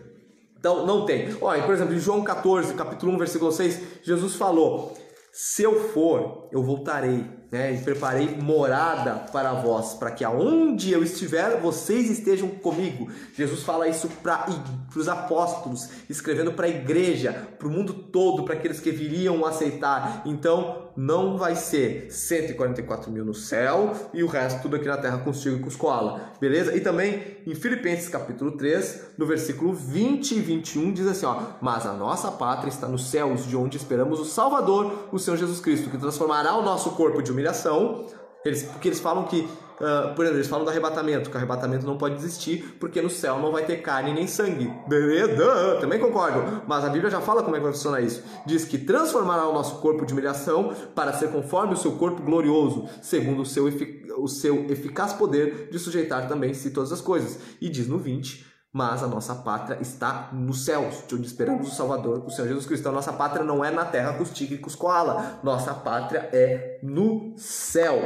Então, não tem. Olha, por exemplo, em João 14, capítulo 1, versículo 6, Jesus falou: se eu for, eu voltarei, né? E preparei morada para vós, para que aonde eu estiver, vocês estejam comigo. Jesus fala isso para os apóstolos, escrevendo para a igreja, para o mundo todo, para aqueles que viriam aceitar. Então, não vai ser 144 mil no céu e o resto tudo aqui na terra consigo e com os koala, beleza? E também em Filipenses capítulo 3, no versículo 20 e 21, diz assim, ó: mas a nossa pátria está nos céus, de onde esperamos o Salvador, o Senhor Jesus Cristo, que transformará o nosso corpo de humilhação. Porque eles falam que, por exemplo, eles falam do arrebatamento, que o arrebatamento não pode existir, porque no céu não vai ter carne nem sangue. Beleza? Também concordo. Mas a Bíblia já fala como é que vai funcionar isso. Diz que transformará o nosso corpo de humilhação para ser conforme o seu corpo glorioso, segundo o seu eficaz poder de sujeitar também-se todas as coisas. E diz no 20... mas a nossa pátria está nos céus, de onde esperamos o Salvador, o Senhor Jesus Cristo. Então, nossa pátria não é na terra com os tigres e com os koala. Nossa pátria é no céu.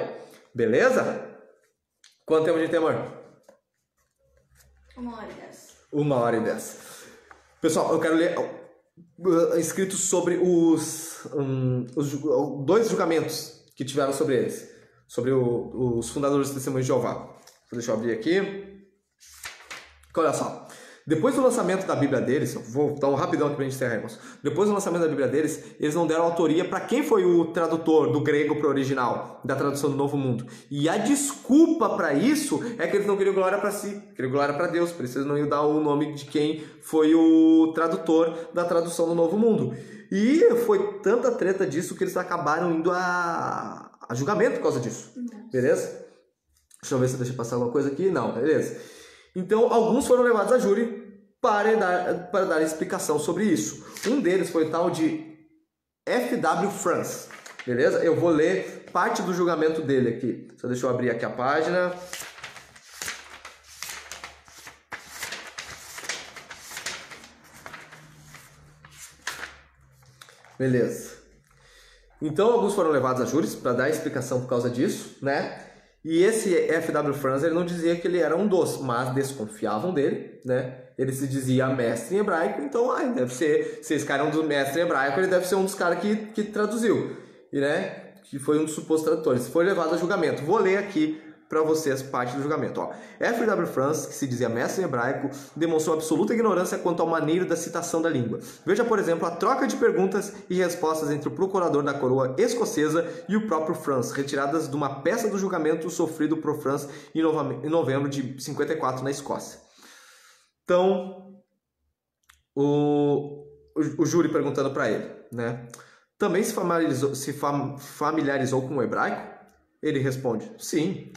Beleza? Quanto tempo de temor? 1h10. 1h10. Pessoal, eu quero ler escritos sobre os 2 julgamentos que tiveram sobre eles. Sobre os fundadores do Testemunho de Jeová. Deixa eu abrir aqui. Olha só, depois do lançamento da Bíblia deles, vou dar um rapidão aqui pra gente encerrar, irmãos. Depois do lançamento da Bíblia deles, eles não deram autoria para quem foi o tradutor do grego para o original, da tradução do Novo Mundo. E a desculpa para isso é que eles não queriam glória para si, queriam glória para Deus, por isso eles não iam dar o nome de quem foi o tradutor da tradução do Novo Mundo. E foi tanta treta disso que eles acabaram indo a julgamento por causa disso. Beleza? Deixa eu ver se deixa passar alguma coisa aqui. Não, beleza. Então, alguns foram levados a júri para dar explicação sobre isso. Um deles foi o tal de F.W. France, beleza? Eu vou ler parte do julgamento dele aqui. Só deixa eu abrir aqui a página. Beleza. Então, alguns foram levados a júri para dar explicação por causa disso, né? E esse F.W. Franz, ele não dizia que ele era um dos, mas desconfiavam dele, né? Ele se dizia mestre em hebraico, então, deve ser, se esse cara é um dos mestres em hebraico, ele deve ser um dos caras que traduziu, e, né? Que foi um dos supostos tradutores. Foi levado a julgamento. Vou ler aqui para vocês parte do julgamento. Ó. F.W. Franz, que se dizia mestre em hebraico, demonstrou absoluta ignorância quanto ao maneiro da citação da língua. Veja, por exemplo, a troca de perguntas e respostas entre o procurador da coroa escocesa e o próprio Franz, retiradas de uma peça do julgamento sofrido por Franz em novembro de 54 na Escócia. Então, o júri perguntando para ele, né? Também se familiarizou com o hebraico? Ele responde, sim.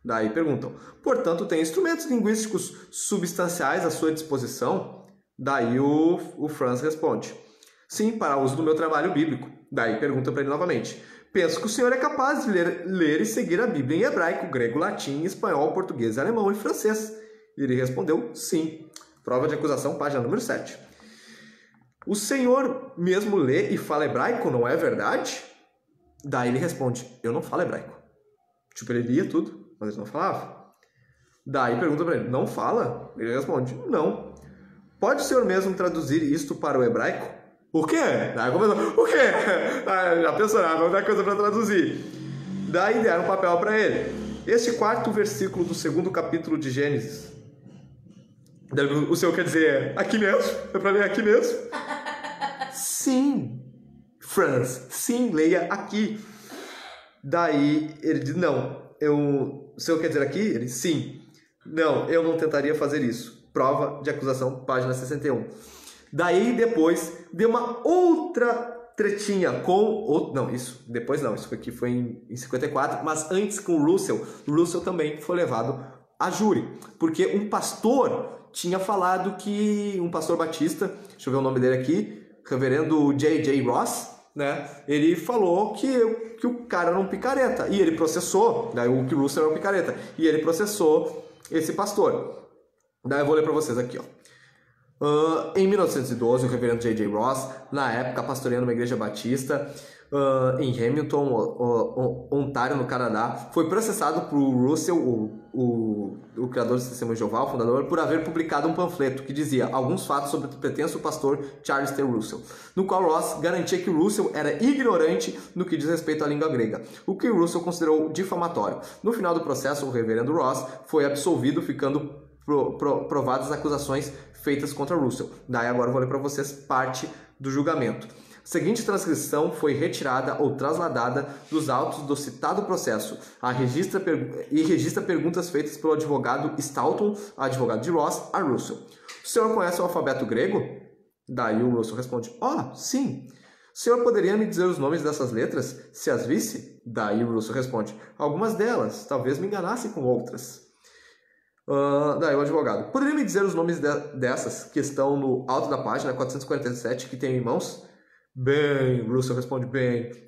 Daí perguntam, portanto, tem instrumentos linguísticos substanciais à sua disposição? Daí o Franz responde, sim, para uso do meu trabalho bíblico. Daí pergunta para ele novamente, penso que o senhor é capaz de ler e seguir a Bíblia em hebraico, grego, latim, espanhol, português, alemão e francês. E ele respondeu, sim. Prova de acusação, página número 7. O senhor mesmo lê e fala hebraico, não é verdade? Daí ele responde, eu não falo hebraico. Tipo, ele lia tudo, mas ele não falava. Daí pergunta para ele, não fala? Ele responde, não. Pode o senhor mesmo traduzir isto para o hebraico? O quê? Daí começou, o quê? Já pensou, vamos dar coisa para traduzir. Daí deram um papel para ele. Este 4º versículo do 2º capítulo de Gênesis. O senhor quer dizer aqui mesmo? É para ler aqui mesmo? Sim, Franz, sim, leia aqui. Daí ele diz, não, o senhor quer dizer aqui? Ele, sim. Não, eu não tentaria fazer isso. Prova de acusação, página 61. Daí depois deu uma outra tretinha com... Isso aqui foi em 54, mas antes com o Russell. Russell também foi levado a júri, porque um pastor tinha falado que... Um pastor batista, deixa eu ver o nome dele aqui, reverendo J.J. Ross, né? Ele falou que o cara era um picareta. E ele processou, né? O Russell era um picareta. E ele processou esse pastor. Daí eu vou ler para vocês aqui, ó. Em 1912, o reverendo J.J. Ross, na época pastoreando uma igreja batista em Hamilton, Ontário, no Canadá, foi processado por Russell, o criador do Testemunho de Jeová, o fundador, por haver publicado um panfleto que dizia alguns fatos sobre o pretenso pastor Charles T. Russell, no qual Ross garantia que Russell era ignorante no que diz respeito à língua grega, o que Russell considerou difamatório. No final do processo, o reverendo Ross foi absolvido, ficando provadas as acusações feitas contra Russell. Daí agora eu vou ler para vocês parte do julgamento. A seguinte transcrição foi retirada ou trasladada dos autos do citado processo e registra perguntas feitas pelo advogado Stoughton, advogado de Ross, a Russell. O senhor conhece o alfabeto grego? Daí o Russell responde, sim. O senhor poderia me dizer os nomes dessas letras, se as visse? Daí o Russell responde, algumas delas, talvez me enganasse com outras. Daí o advogado, poderia me dizer os nomes dessas que estão no alto da página 447 que tem em mãos? Bem, Russell responde,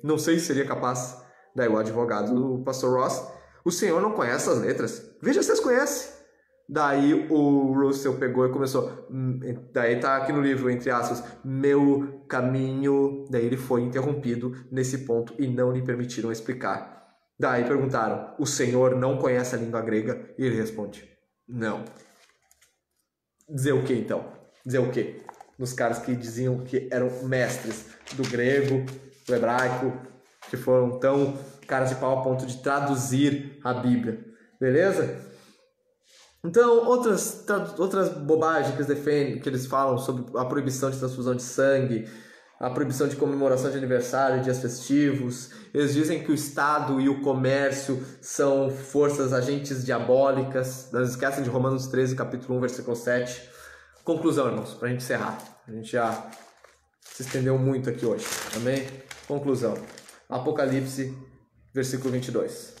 não sei se seria capaz. Daí o advogado, o pastor Ross, o senhor não conhece as letras? Veja se as conhece. Daí o Russell pegou e começou, daí tá aqui no livro, entre aspas, meu caminho. Daí ele foi interrompido nesse ponto e não lhe permitiram explicar. Daí perguntaram, o senhor não conhece a língua grega? E ele responde, não. Dizer o que então? Dizer o que? Nos caras que diziam que eram mestres do grego, do hebraico, que foram tão caras de pau a ponto de traduzir a Bíblia. Beleza? Então, outras bobagens que eles defendem, que eles falam sobre a proibição de transfusão de sangue, a proibição de comemoração de aniversário, dias festivos. Eles dizem que o Estado e o comércio são forças, agentes diabólicas. Não esquecem de Romanos 13, capítulo 1, versículo 7. Conclusão, irmãos, para a gente encerrar. A gente já se estendeu muito aqui hoje. Amém? Conclusão. Apocalipse, versículo 22.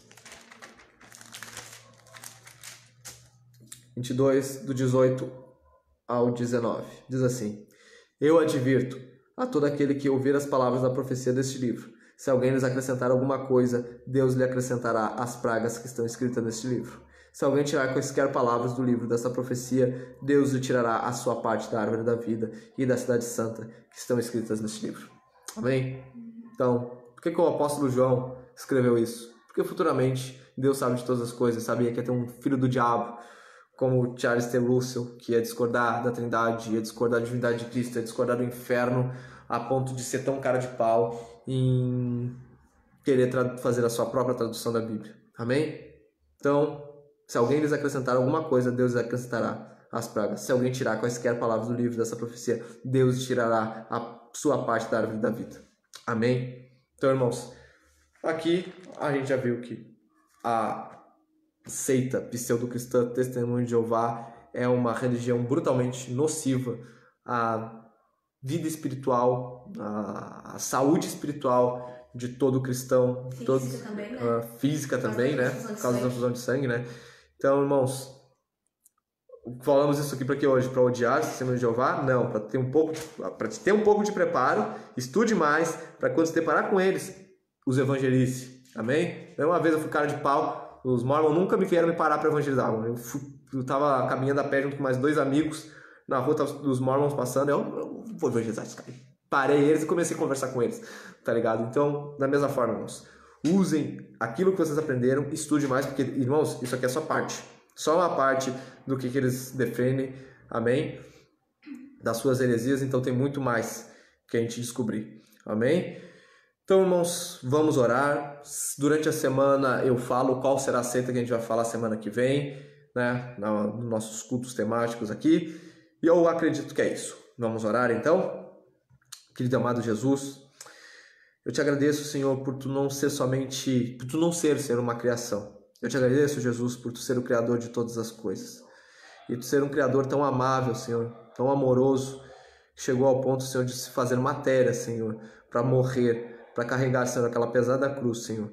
22, do 18 ao 19. Diz assim, eu advirto a todo aquele que ouvir as palavras da profecia deste livro. Se alguém lhes acrescentar alguma coisa, Deus lhe acrescentará as pragas que estão escritas neste livro. Se alguém tirar quaisquer palavras do livro dessa profecia, Deus lhe tirará a sua parte da árvore da vida e da cidade santa que estão escritas neste livro. Amém? Então, por que o apóstolo João escreveu isso? Porque futuramente Deus sabe de todas as coisas, sabia que ia ter um filho do diabo, como Charles T. Russell, que ia discordar da Trindade, ia discordar da divindade de Cristo, ia discordar do inferno, a ponto de ser tão cara de pau em querer fazer a sua própria tradução da Bíblia. Amém? Então, se alguém lhes acrescentar alguma coisa, Deus lhes acrescentará as pragas. Se alguém tirar quaisquer palavras do livro dessa profecia, Deus tirará a sua parte da árvore da vida. Amém? Então, irmãos, aqui a gente já viu que a seita pseudo-cristã Testemunho de Jeová é uma religião brutalmente nociva à vida espiritual, à saúde espiritual de todo cristão. Física também, né? Física também, né? Por causa da transfusão de sangue, né? Então, irmãos, falamos isso aqui para que hoje? Para odiar o Testemunho de Jeová? Não, para ter um pouco de preparo, estude mais, para quando se deparar com eles, os evangelize. Amém? Uma vez eu fui cara de pau, os Mormons nunca me vieram me parar para evangelizar. Eu tava caminhando a pé junto com mais 2 amigos na rua, os Mormons passando, eu vou evangelizar esses caras. Parei eles e comecei a conversar com eles, tá ligado? Então, da mesma forma, irmãos, usem aquilo que vocês aprenderam, estude mais, porque, irmãos, isso aqui é só uma parte do que eles defendem, amém? Das suas heresias, então tem muito mais que a gente descobrir, amém? Então, irmãos, vamos orar. Durante a semana eu falo qual será a seita que a gente vai falar semana que vem, né? Nos nossos cultos temáticos aqui. E eu acredito que é isso. Vamos orar então? Querido amado Jesus, eu te agradeço, Senhor, por tu não ser Senhor, uma criação. Eu te agradeço, Jesus, por tu ser o Criador de todas as coisas. E tu ser um Criador tão amável, Senhor, tão amoroso, que chegou ao ponto, Senhor, de se fazer matéria, Senhor, para morrer, para carregar, Senhor, aquela pesada cruz, Senhor,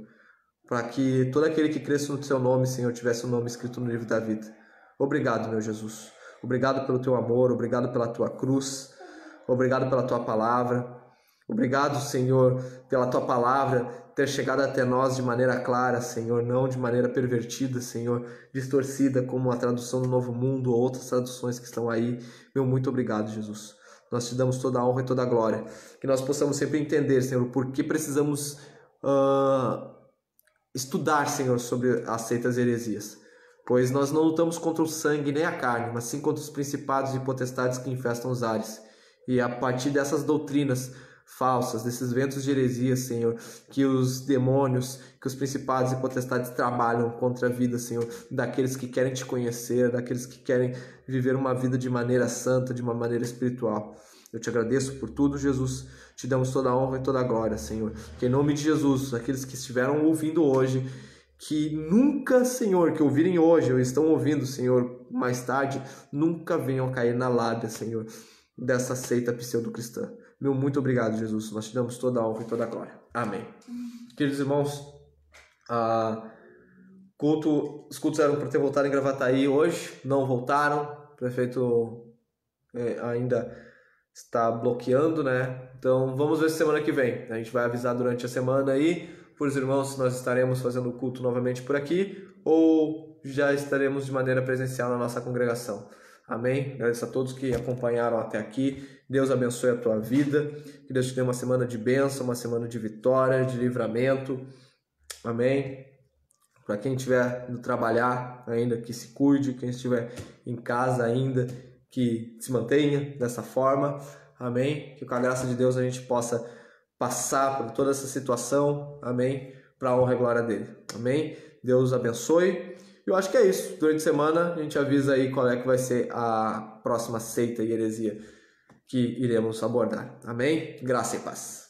para que todo aquele que cresce no teu nome, Senhor, tivesse o nome escrito no livro da vida. Obrigado, meu Jesus. Obrigado pelo teu amor, obrigado pela tua cruz, obrigado pela tua palavra. Obrigado, Senhor, pela Tua palavra ter chegado até nós de maneira clara, Senhor, não de maneira pervertida, Senhor, distorcida como a tradução do Novo Mundo ou outras traduções que estão aí. Meu muito obrigado, Jesus. Nós te damos toda a honra e toda a glória. Que nós possamos sempre entender, Senhor, por que precisamos estudar, Senhor, sobre as seitas e heresias. Pois nós não lutamos contra o sangue nem a carne, mas sim contra os principados e potestades que infestam os ares. E a partir dessas doutrinas falsas, desses ventos de heresia, Senhor, que os demônios, que os principados e potestades trabalham contra a vida, Senhor, daqueles que querem te conhecer, daqueles que querem viver uma vida de maneira santa, de uma maneira espiritual. Eu te agradeço por tudo, Jesus. Te damos toda a honra e toda a glória, Senhor. Que em nome de Jesus, aqueles que estiveram ouvindo hoje, que nunca, Senhor, que ouvirem hoje ou estão ouvindo, Senhor, mais tarde, nunca venham cair na lábia, Senhor, dessa seita pseudo-cristã. Meu muito obrigado, Jesus. Nós te damos toda a honra e toda a glória. Amém. Queridos irmãos, os cultos eram para ter voltado em Gravataí hoje, não voltaram. O prefeito ainda está bloqueando, né? Então vamos ver semana que vem. A gente vai avisar durante a semana aí para os irmãos se nós estaremos fazendo o culto novamente por aqui ou já estaremos de maneira presencial na nossa congregação. Amém? Agradeço a todos que acompanharam até aqui. Deus abençoe a tua vida. Que Deus te dê uma semana de bênção, uma semana de vitória, de livramento. Amém? Para quem estiver indo trabalhar ainda, que se cuide. Quem estiver em casa ainda, que se mantenha dessa forma. Amém? Que com a graça de Deus a gente possa passar por toda essa situação. Amém? Para a honra e glória dele. Amém? Deus abençoe. Eu acho que é isso. Durante a semana a gente avisa aí qual é que vai ser a próxima seita e heresia que iremos abordar. Amém? Graça e paz.